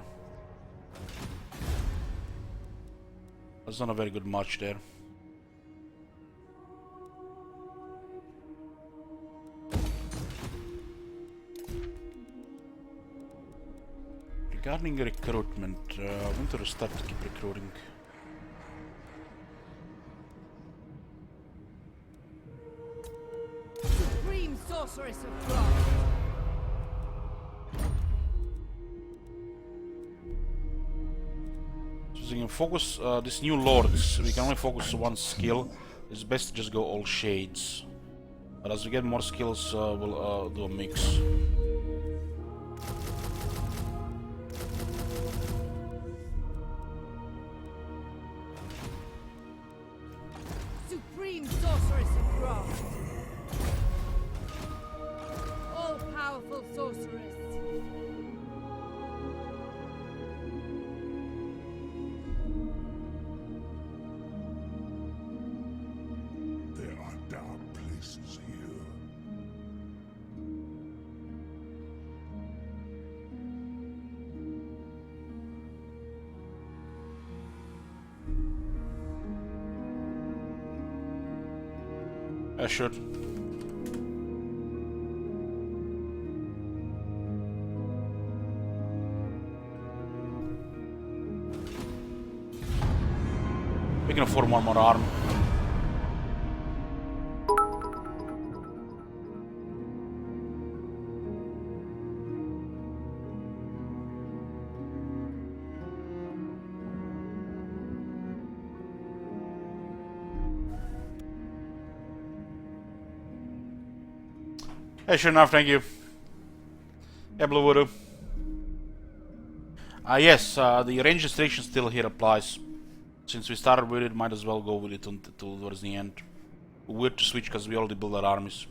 That's not a very good march there. Regarding recruitment, I want to restart to keep recruiting. Supreme sorceress of frost. So we can focus this new lord. We can only focus one skill. It's best to just go all shades. But as we get more skills, we'll do a mix. Supreme sorceress of frost. powerful sorceress. There are dark places here. I should. We can afford one more arm. Hey, sure enough, thank you. Yeah, Blue Voodoo. Yes, the range restriction still here applies. Since we started with it, might as well go with it until towards the end. Weird to switch because we already built our armies.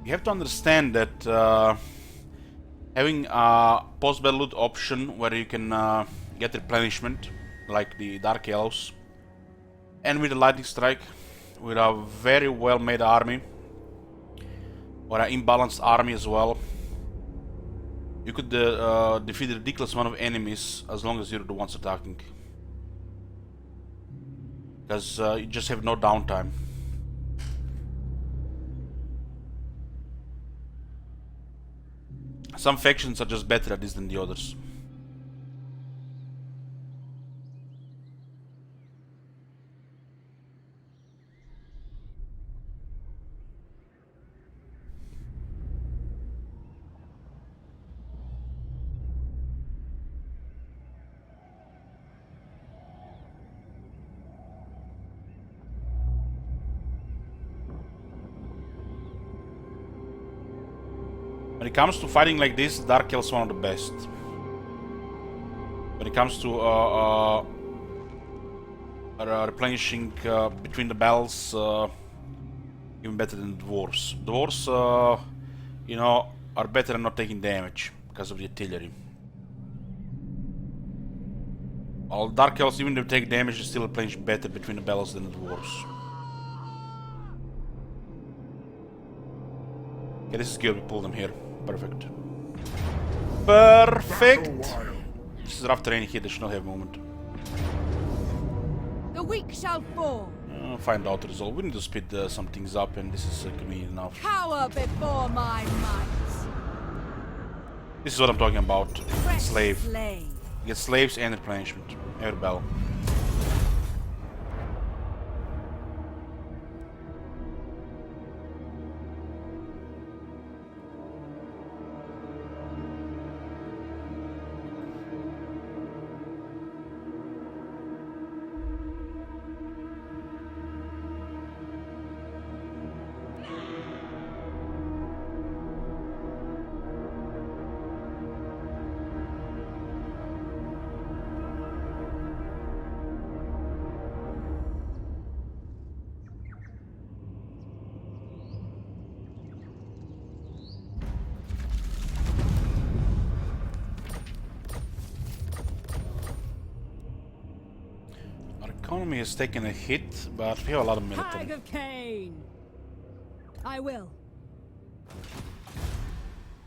You have to understand that having a post-battle loot option where you can get replenishment, like the Dark Elves, and with a Lightning Strike, with a very well-made army, or an imbalanced army as well, you could defeat a ridiculous amount of enemies as long as you're the ones attacking. Because you just have no downtime. Some factions are just better at this than the others. When it comes to fighting like this, Dark Elf is one of the best. When it comes to replenishing between the battles, even better than dwarves. Dwarves, you know, are better at not taking damage because of the artillery. All Dark Elves, even if they take damage, they still replenish better between the battles than the dwarves. Okay, this is good. We pull them here. Perfect. Perfect! This is rough terrain here, they should not have movement. The weak shall fall. Find out the result. We need to speed some things up, and this is convenient enough. Cower before my might. This is what I'm talking about. Slave. Slave. Get slaves and replenishment. Every battle. Economy has taken a hit, but we have a lot of military. Hag of Cain. I will.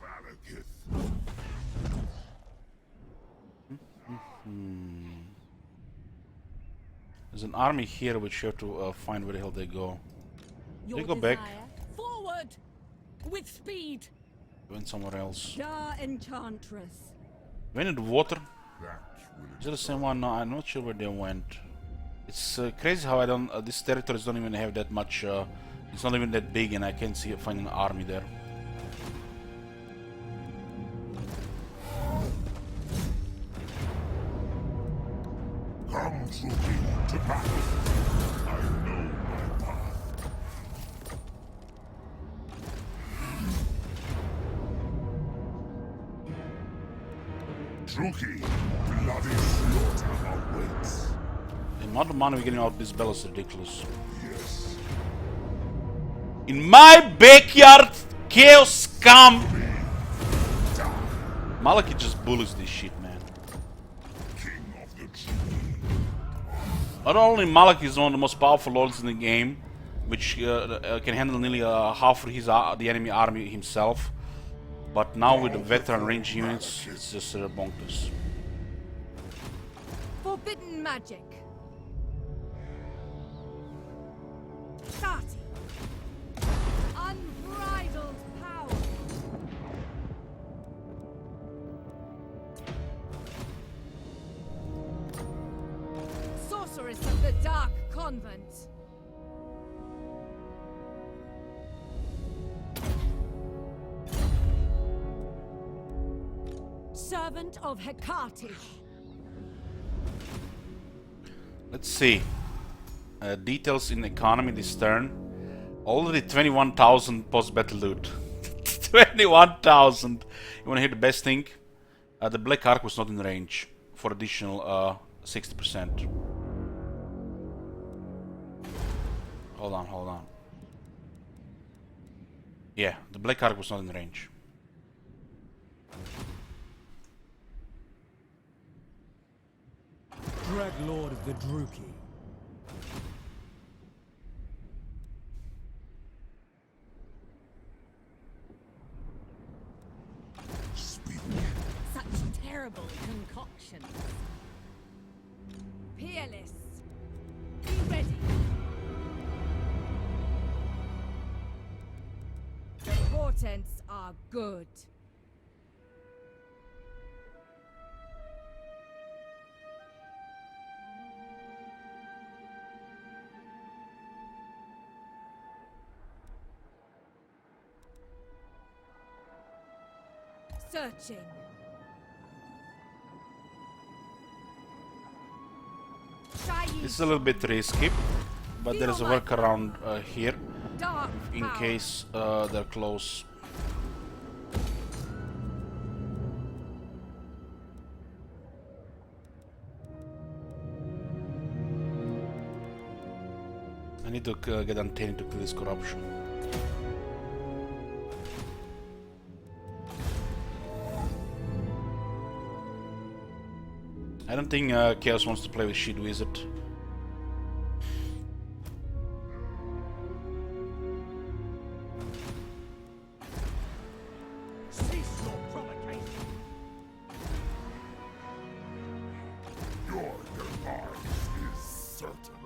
Malekith. There's an army here which you have to find where the hell they go. Your They go back. desire. Forward! With speed! Went somewhere else. Dar Enchantress. Went in the water. That will Is it the same one? No, I'm not sure where they went. It's crazy how I don't. These territories don't even have that much. It's not even that big, and I can't see find an army there. come Truki to battle. I know my path. Truki, bloody slaughter awaits. The amount of money we're getting out of this battle is ridiculous. Yes. In my backyard, chaos scum! Malekith just bullies this shit, man. King of the Truki. Not only Malekith is one of the most powerful lords in the game, which can handle nearly half of his the enemy army himself, but now with the veteran range units, it's just bonkers. Forbidden magic. Sati. Unbridled power. Sorceress of the Dark Convent. Servant of Hecate. Let's see. Details in economy this turn. Already 21,000 post-battle loot. 21,000! You wanna hear the best thing? The Black Ark was not in range for additional 60%. Hold on, hold on. Yeah, the Black Ark was not in range. Dread Lord of the Druki. Speak. Such terrible concoctions. Peerless. Be ready. The portents are good. Searching. This is a little bit risky, but there is a workaround here Dark in power. case they're close. I need to get Untamed to kill this corruption. I don't think Chaos wants to play with Shit Wizard. Cease your provocation. Your demise is certain.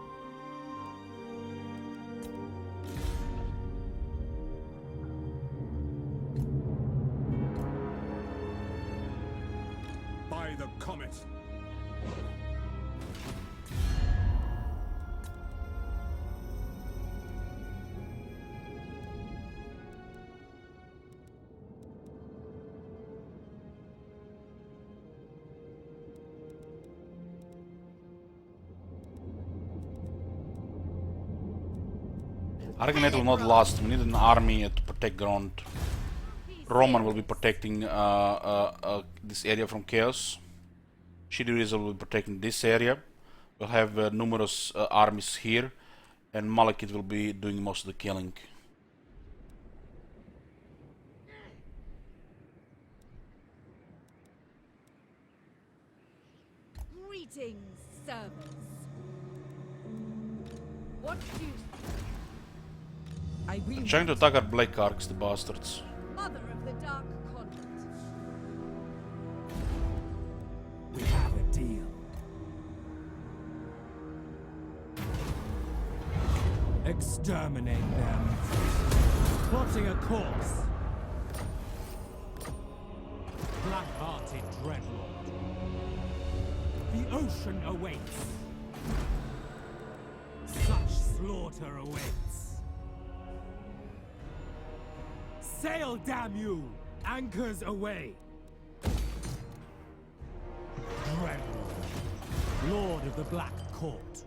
By the comet. Argonet will not last. We need an army to protect ground. Roman will be protecting this area from chaos. Shiduriza will be protecting this area. We'll have numerous armies here, and Malekith will be doing most of the killing. Greetings, servants. What do you... I will Trying to attack our Black Arcs, the bastards. Mother of the Dark Convent. We have a deal. Exterminate them. Plotting a course. Black-hearted dreadlord. The ocean awaits. Such slaughter awaits. Sail, damn you! Anchors away! Dreadlord, Lord of the Black Court.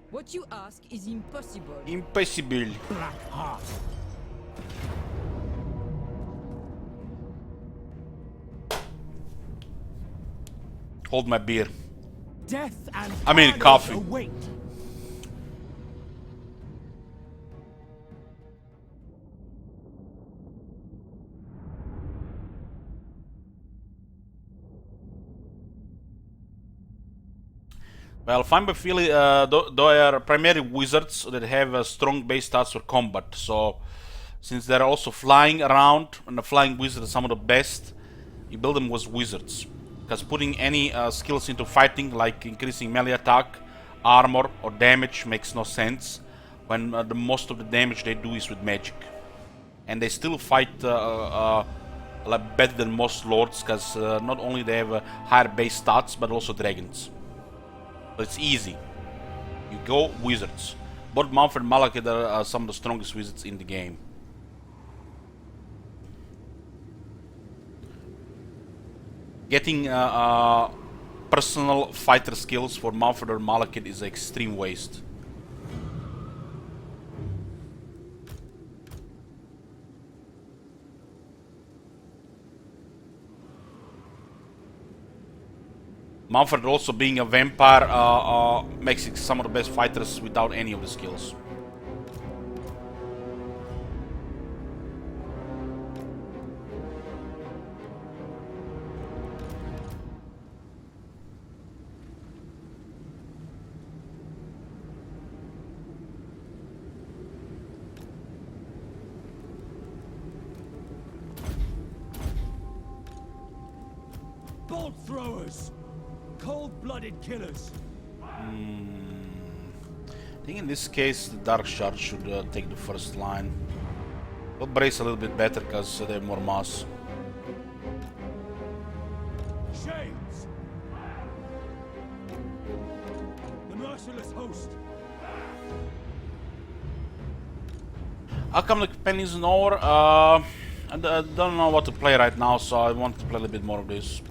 What you ask is impossible. Impossible. Black-hearted. Hold my beer. Death and I mean, carnage coffee. await. Well, Fine by Philly, they are primarily wizards that have strong base stats for combat. So, since they're also flying around, and the flying wizards are some of the best, you build them with wizards. Because putting any skills into fighting, like increasing melee attack, armor, or damage, makes no sense. When the most of the damage they do is with magic. And they still fight like better than most lords, because not only they have higher base stats, but also dragons. So it's easy. You go wizards. Both Manfred and Malekith are some of the strongest wizards in the game. Getting personal fighter skills for Manfred or Malekith is an extreme waste. Manfred also being a vampire makes it some of the best fighters without any of the skills. Bolt throwers! Cold-blooded killers! I think in this case the Dark Shard should take the first line. Will brace a little bit better because they have more mass. Shades! The merciless host! How come the campaign isn't over? I don't know what to play right now, so I want to play a little bit more of this.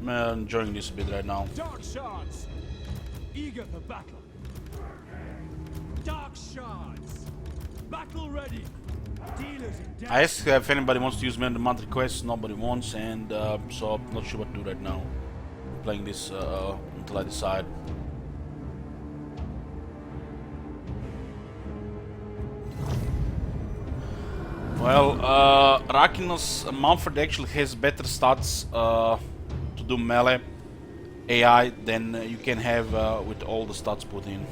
I'm enjoying this a bit right now. Dark shards! Eager for battle! Dark shards! Battle ready! Dealers in death! I asked if anybody wants to use me on the monthly quest, nobody wants, and so I'm not sure what to do right now. Playing this until I decide. Well, Rakinos Manfred actually has better stats to do melee AI than you can have with all the stats put in.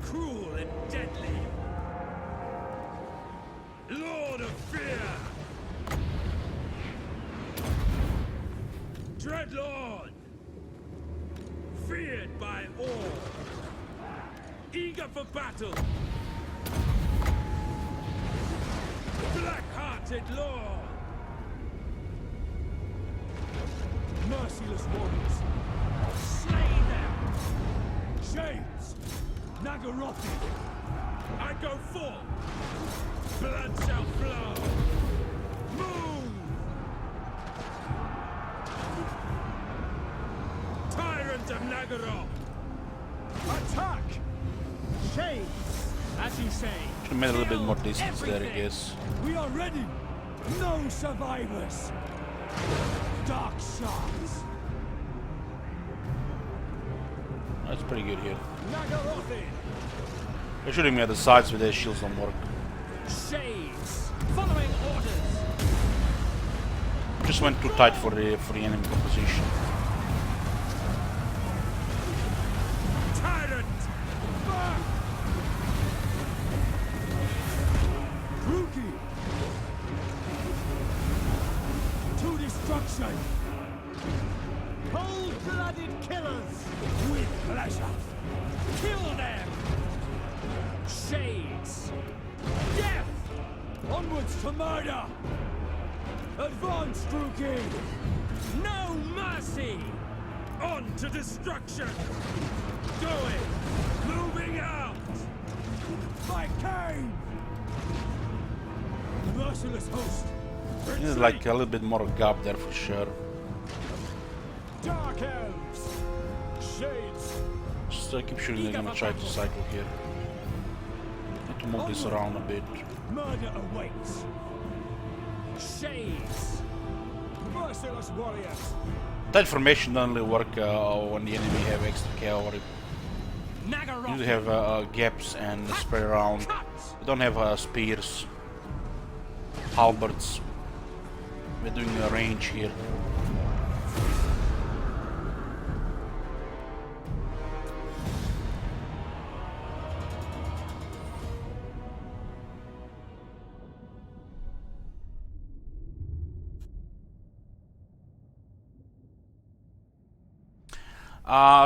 Cruel and deadly! Lord of fear! Dreadlord! Feared by all! Eager for battle! Black-hearted Lord! Merciless warriors! Slay them! Shades! Naggarond! I go forth! Blood shall flow! Move! Tyrant of Naggarond! Attack! Shades! As you say, Should have made a little bit more distance there, I guess. we are ready! No survivors! Dark shards! That's pretty good here. Naggarond! They're shooting me at the sides with their shields don't work. Shades! Following orders! Just went too tight for the enemy composition. Tyrant! Back! treasure. Kill them! Shades! Death! Onwards to murder! Advance, Druki! No mercy! On to destruction! Do it! Moving out! My cave! Merciless host! There's like a little bit more gap there for sure. Dark elves! Shades! Just keep shooting, they're gonna try to cycle here. Need to move this around a bit. Murder awaits! Shades! Merciless warriors! That formation doesn't really work when the enemy have extra cavalry. You Naggarond! need to have gaps and spread around. We don't have spears, halberds. We're doing a range here.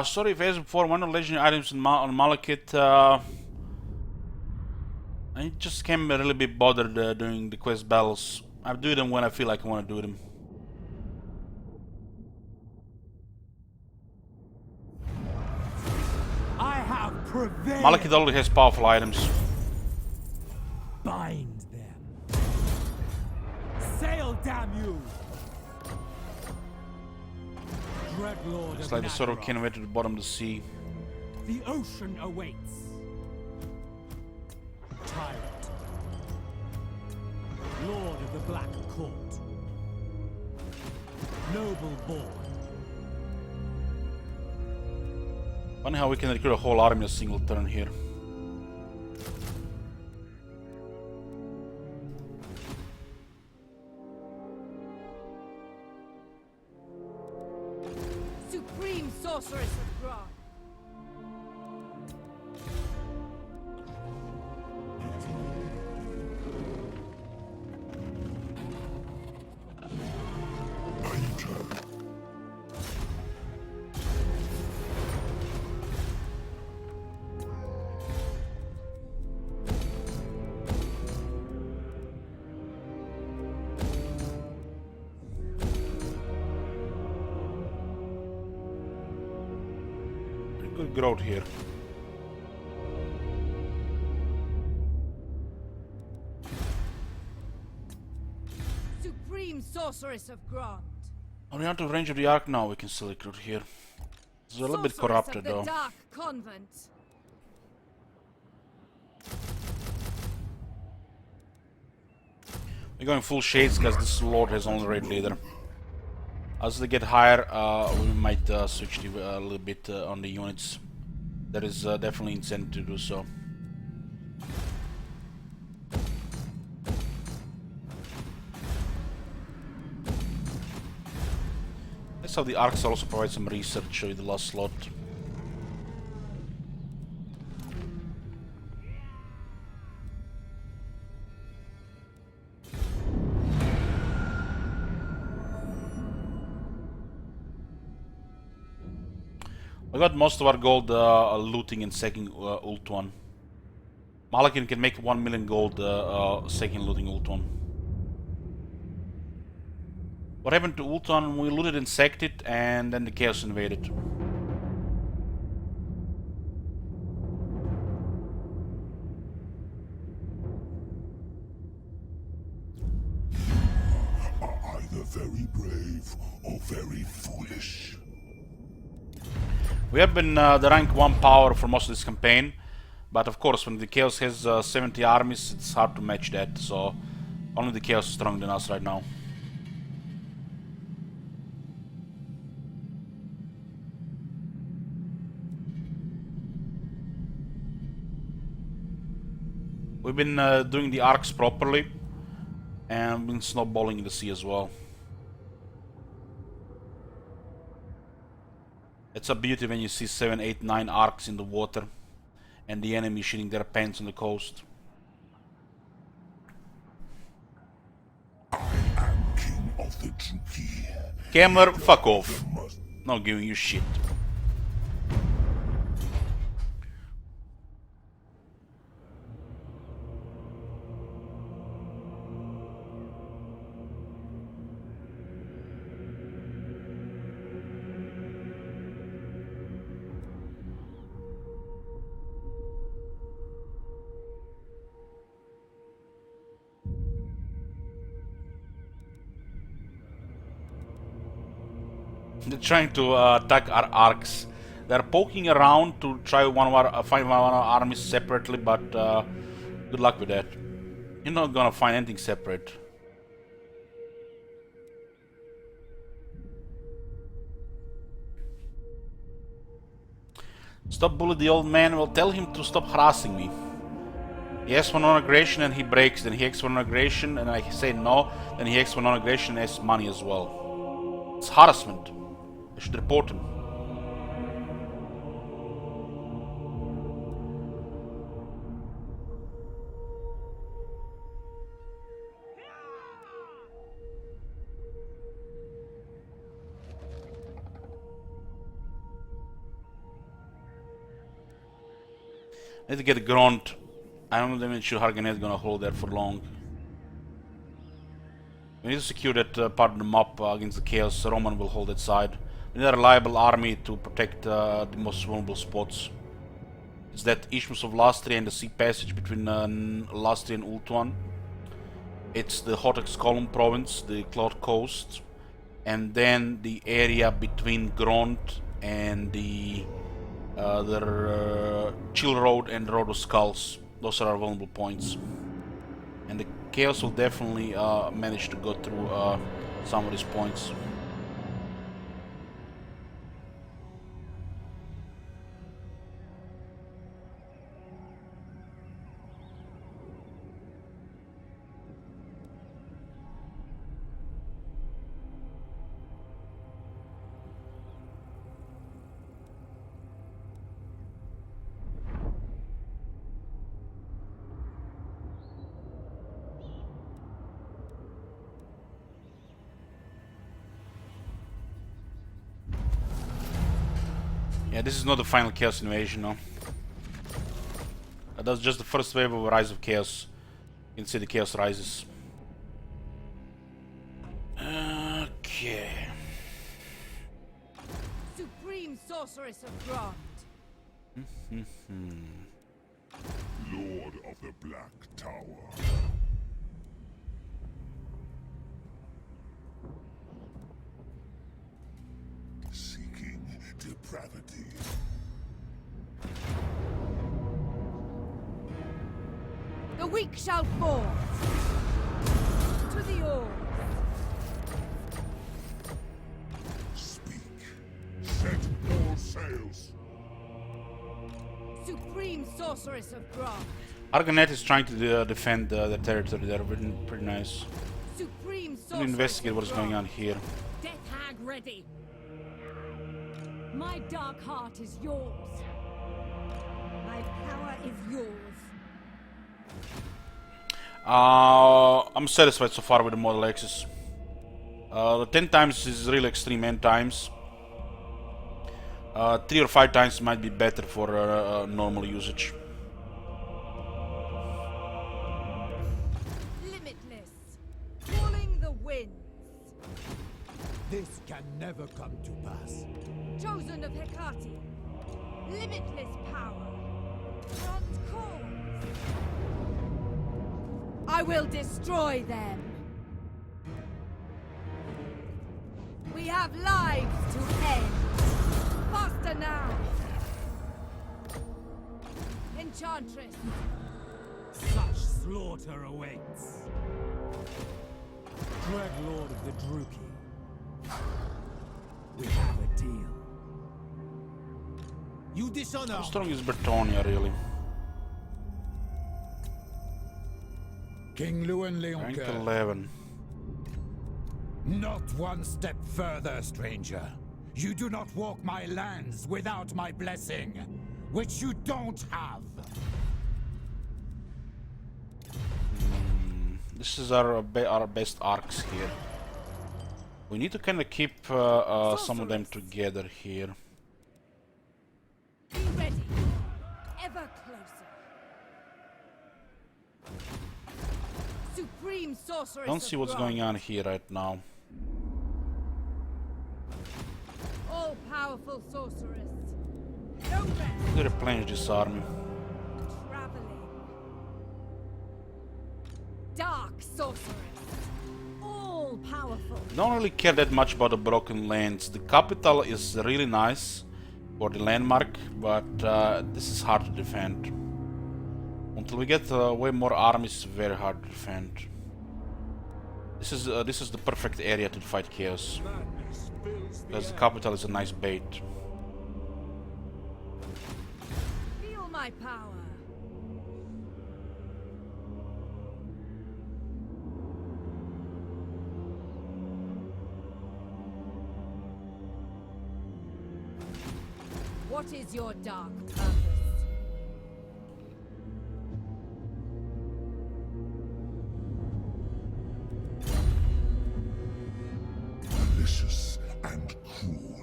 Sorry if as before, one of the legendary items on Malekith, I just can't really be bothered doing the quest battles. I do them when I feel like I want to do them. I have prevailed! Malekith already has powerful items. Bind them! Sail, damn you! Dreadlord It's of like the sort of Naggarond. can't wait to the bottom of the sea. The ocean awaits. Tyrant. Lord of the Black Court. Noble born. Funny how we can recruit a whole army in a single turn here. Supreme sorceress of Grod. Good growth here. Supreme sorceress of Grod. Are we out of range of the arc now? We can still recruit here. It's a little bit Sorceress corrupted of the though. Dark Convent. We're going full shades because this lord has only raid leader. As they get higher, we might switch a little bit on the units. There is definitely incentive to do so. Let's have the arcs also provide some research with the last slot. We got most of our gold looting and sacking ult 1. Malakin can make 1 million gold sacking looting ult 1. What happened to ult 1? We looted and sacked it, and then the chaos invaded. Are either very brave or very foolish. We have been the rank 1 power for most of this campaign, but of course when the Chaos has 70 armies, it's hard to match that, so only the Chaos is stronger than us right now. We've been doing the arcs properly, and been snowballing in the sea as well. It's a beauty when you see 7, 8, 9 arcs in the water and the enemy shitting their pants on the coast. I am king of the Druki. Cameler, fuck off. Not giving you shit. They're trying to attack our arcs. They're poking around to try find one of our armies separately, but good luck with that. You're not gonna find anything separate. Stop bullying the old man. Well, tell him to stop harassing me. He asks for non-aggression and he breaks. Then he asks for non-aggression and I say no. Then he asks for non-aggression and asks money as well. It's harassment. I should report him. I need to get a Grond. I'm not even sure Harganet is gonna hold that for long. We need to secure that part of the map against the Chaos. Roman will hold that side. We need a reliable army to protect the most vulnerable spots. It's that Isthmus of Lastria and the sea passage between Lastria and Ultuan. It's the Hotex Column province, the Cloud Coast, and then the area between Grond and the Chill Road and Road of Skulls. Those are our vulnerable points. And the Chaos will definitely manage to go through some of these points. Yeah, this is not the final Chaos invasion, no. That's just the first wave of Rise of Chaos. You can see the Chaos rises. Okay. Supreme Sorceress of Grond. Lord of the Black Tower. Seeking depravity. The weak shall fall. To the oars. Speak. Set all sails. Supreme Sorceress of Grond. Arganet is trying to defend the territory. They're pretty nice. Supreme We'll Sorceress investigate of what is going Grond. on here. Death Hag ready. My dark heart is yours. My power is yours. I'm satisfied so far with the model axis. The 10 times is really extreme end times. 3 or 5 times might be better for normal usage. Limitless. Calling the winds. This can never come to pass. Chosen of Hecate. Limitless power. Bronze calls. I will destroy them. We have lives to end. Faster now. Enchantress. Such slaughter awaits. Dread Lord of the Druki. We have a deal. You dishonor. How strong is Bretonia, really? King Luan Rank Leoncoeur. 11. Not one step further, stranger. You do not walk my lands without my blessing, which you don't have. This is our best arcs here. We need to kind of keep some of them together here. Be ready. Ever closer. Supreme Sorceress. Don't see what's going on here right now. All-powerful sorceress. No rest. They replenish this army. Traveling. Dark sorceress. All-powerful. Don't really care that much about the broken lands. The capital is really nice for the landmark, but this is hard to defend. Until we get way more armies, very hard to defend. This is the perfect area to fight chaos, because the capital is a nice bait. Feel my power. What is your dark purpose? Malicious and cruel.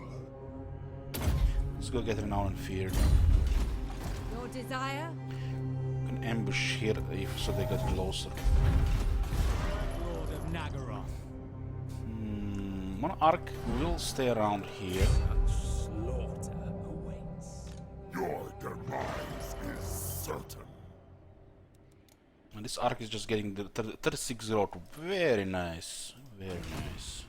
Let's go get renowned and feared. Your desire? We can ambush here if so they get closer. Lord of Naggarond. Monarch will stay around here. Slaughter awaits. Your demise is certain. And this arc is just getting the 36 growth. Very nice. Very nice.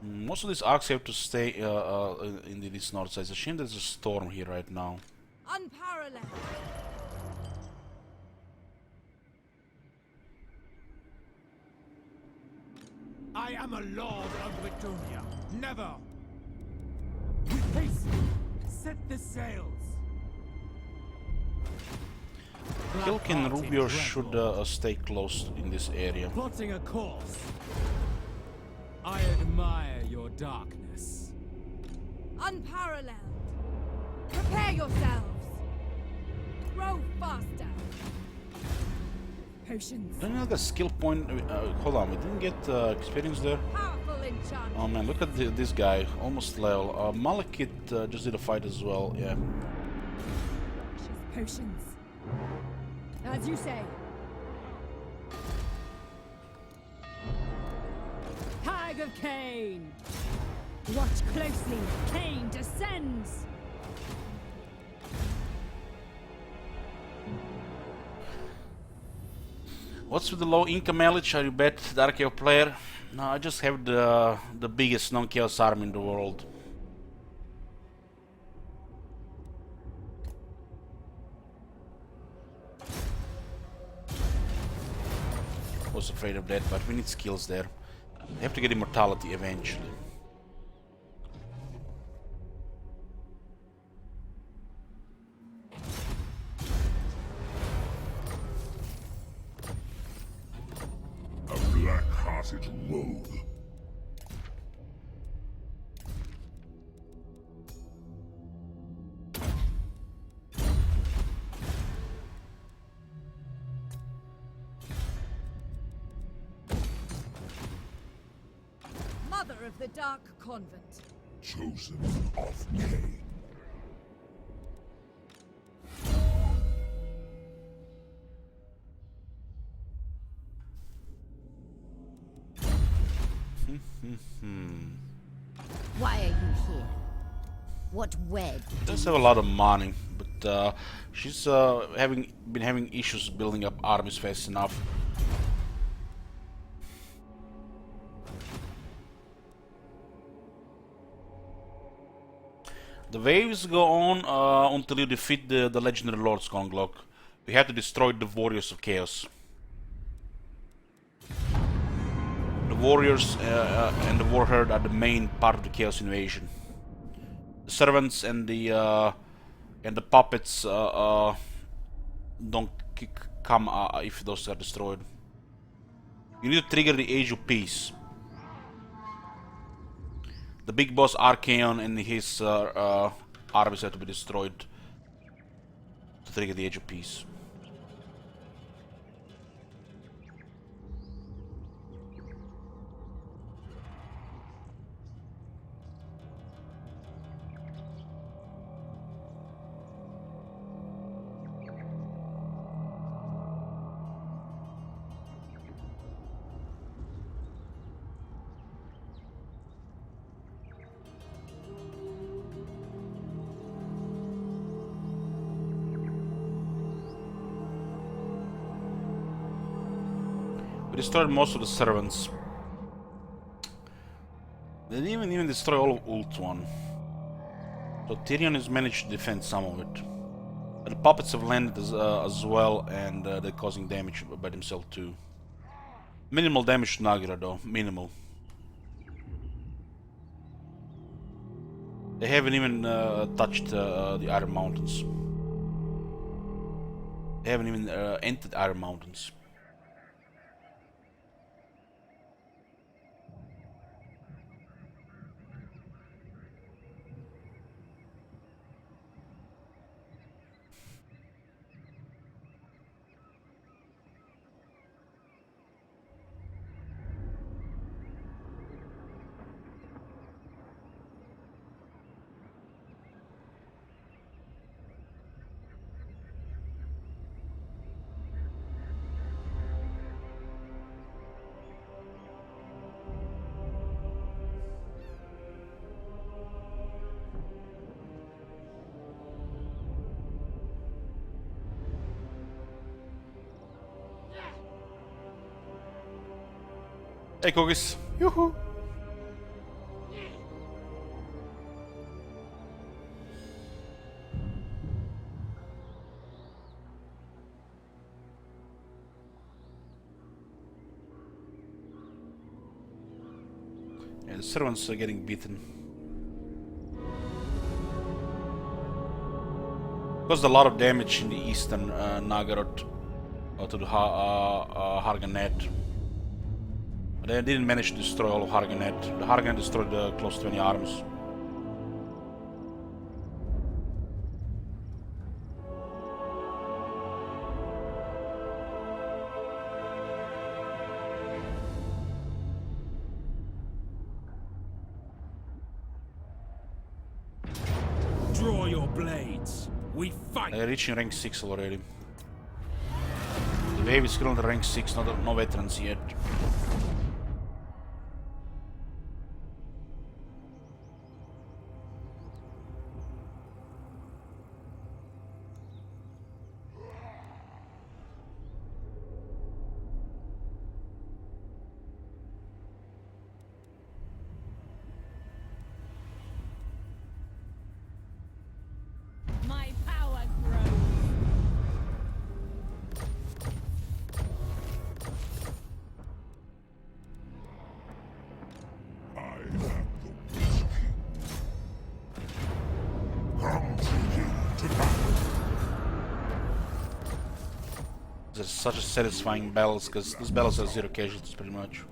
Most of these arcs have to stay in this north side. It's a shame there's a storm here right now. Unparalleled. I am a lord of Britonia. Never! With haste, set the sails. Kilkin Black-hearted Rubio should dreadlord. stay close in this area. Plotting a course. I admire your darkness. Unparalleled. Prepare yourselves. Grow faster. Potions. Don't you like a skill point? Hold on, we didn't get experience there. Powerful enchantment. Oh man, look at this guy, almost level. Malekith just did a fight as well, yeah. Potions. As you say. Hag of Cain. Watch closely. Cain descends. What's with the low income mileage? Are you bet Dark Elf player? No, I just have the biggest non-chaos army in the world. Was afraid of that, but we need skills there. I have to get immortality eventually. A black-hearted rogue. Mother of the Dark Convent. Chosen of Cain. Why are you here? What wed? Does have a lot of money, but she's been having issues building up armies fast enough. The waves go on until you defeat the legendary Lord Skonglock. We have to destroy the Warriors of Chaos. The Warriors and the Warherd are the main part of the Chaos invasion. The servants and the puppets don't come if those are destroyed. You need to trigger the Age of Peace. The big boss Archaon and his armies have to be destroyed to trigger the Age of Peace. We destroyed most of the servants. They didn't even destroy all of Ult 1. So Tyrion has managed to defend some of it. But the puppets have landed as well, and they're causing damage by themselves too. Minimal damage to Naggarond though, minimal. They haven't even touched the Iron Mountains. They haven't even entered Iron Mountains. Hey cookies! Yoo-hoo! Yeah, the servants are getting beaten. Caused a lot of damage in the eastern Naggarond to the Harganet. But they didn't manage to destroy all of Harganet. The Harganet destroyed close to 20 armies. Draw your blades. We fight. They're reaching rank 6 already. The wave is still on the rank 6, no veterans yet. My power grows. I am the Witch King. Come to him tonight. There's such a satisfying battles, because these battles are 0 casualties pretty much.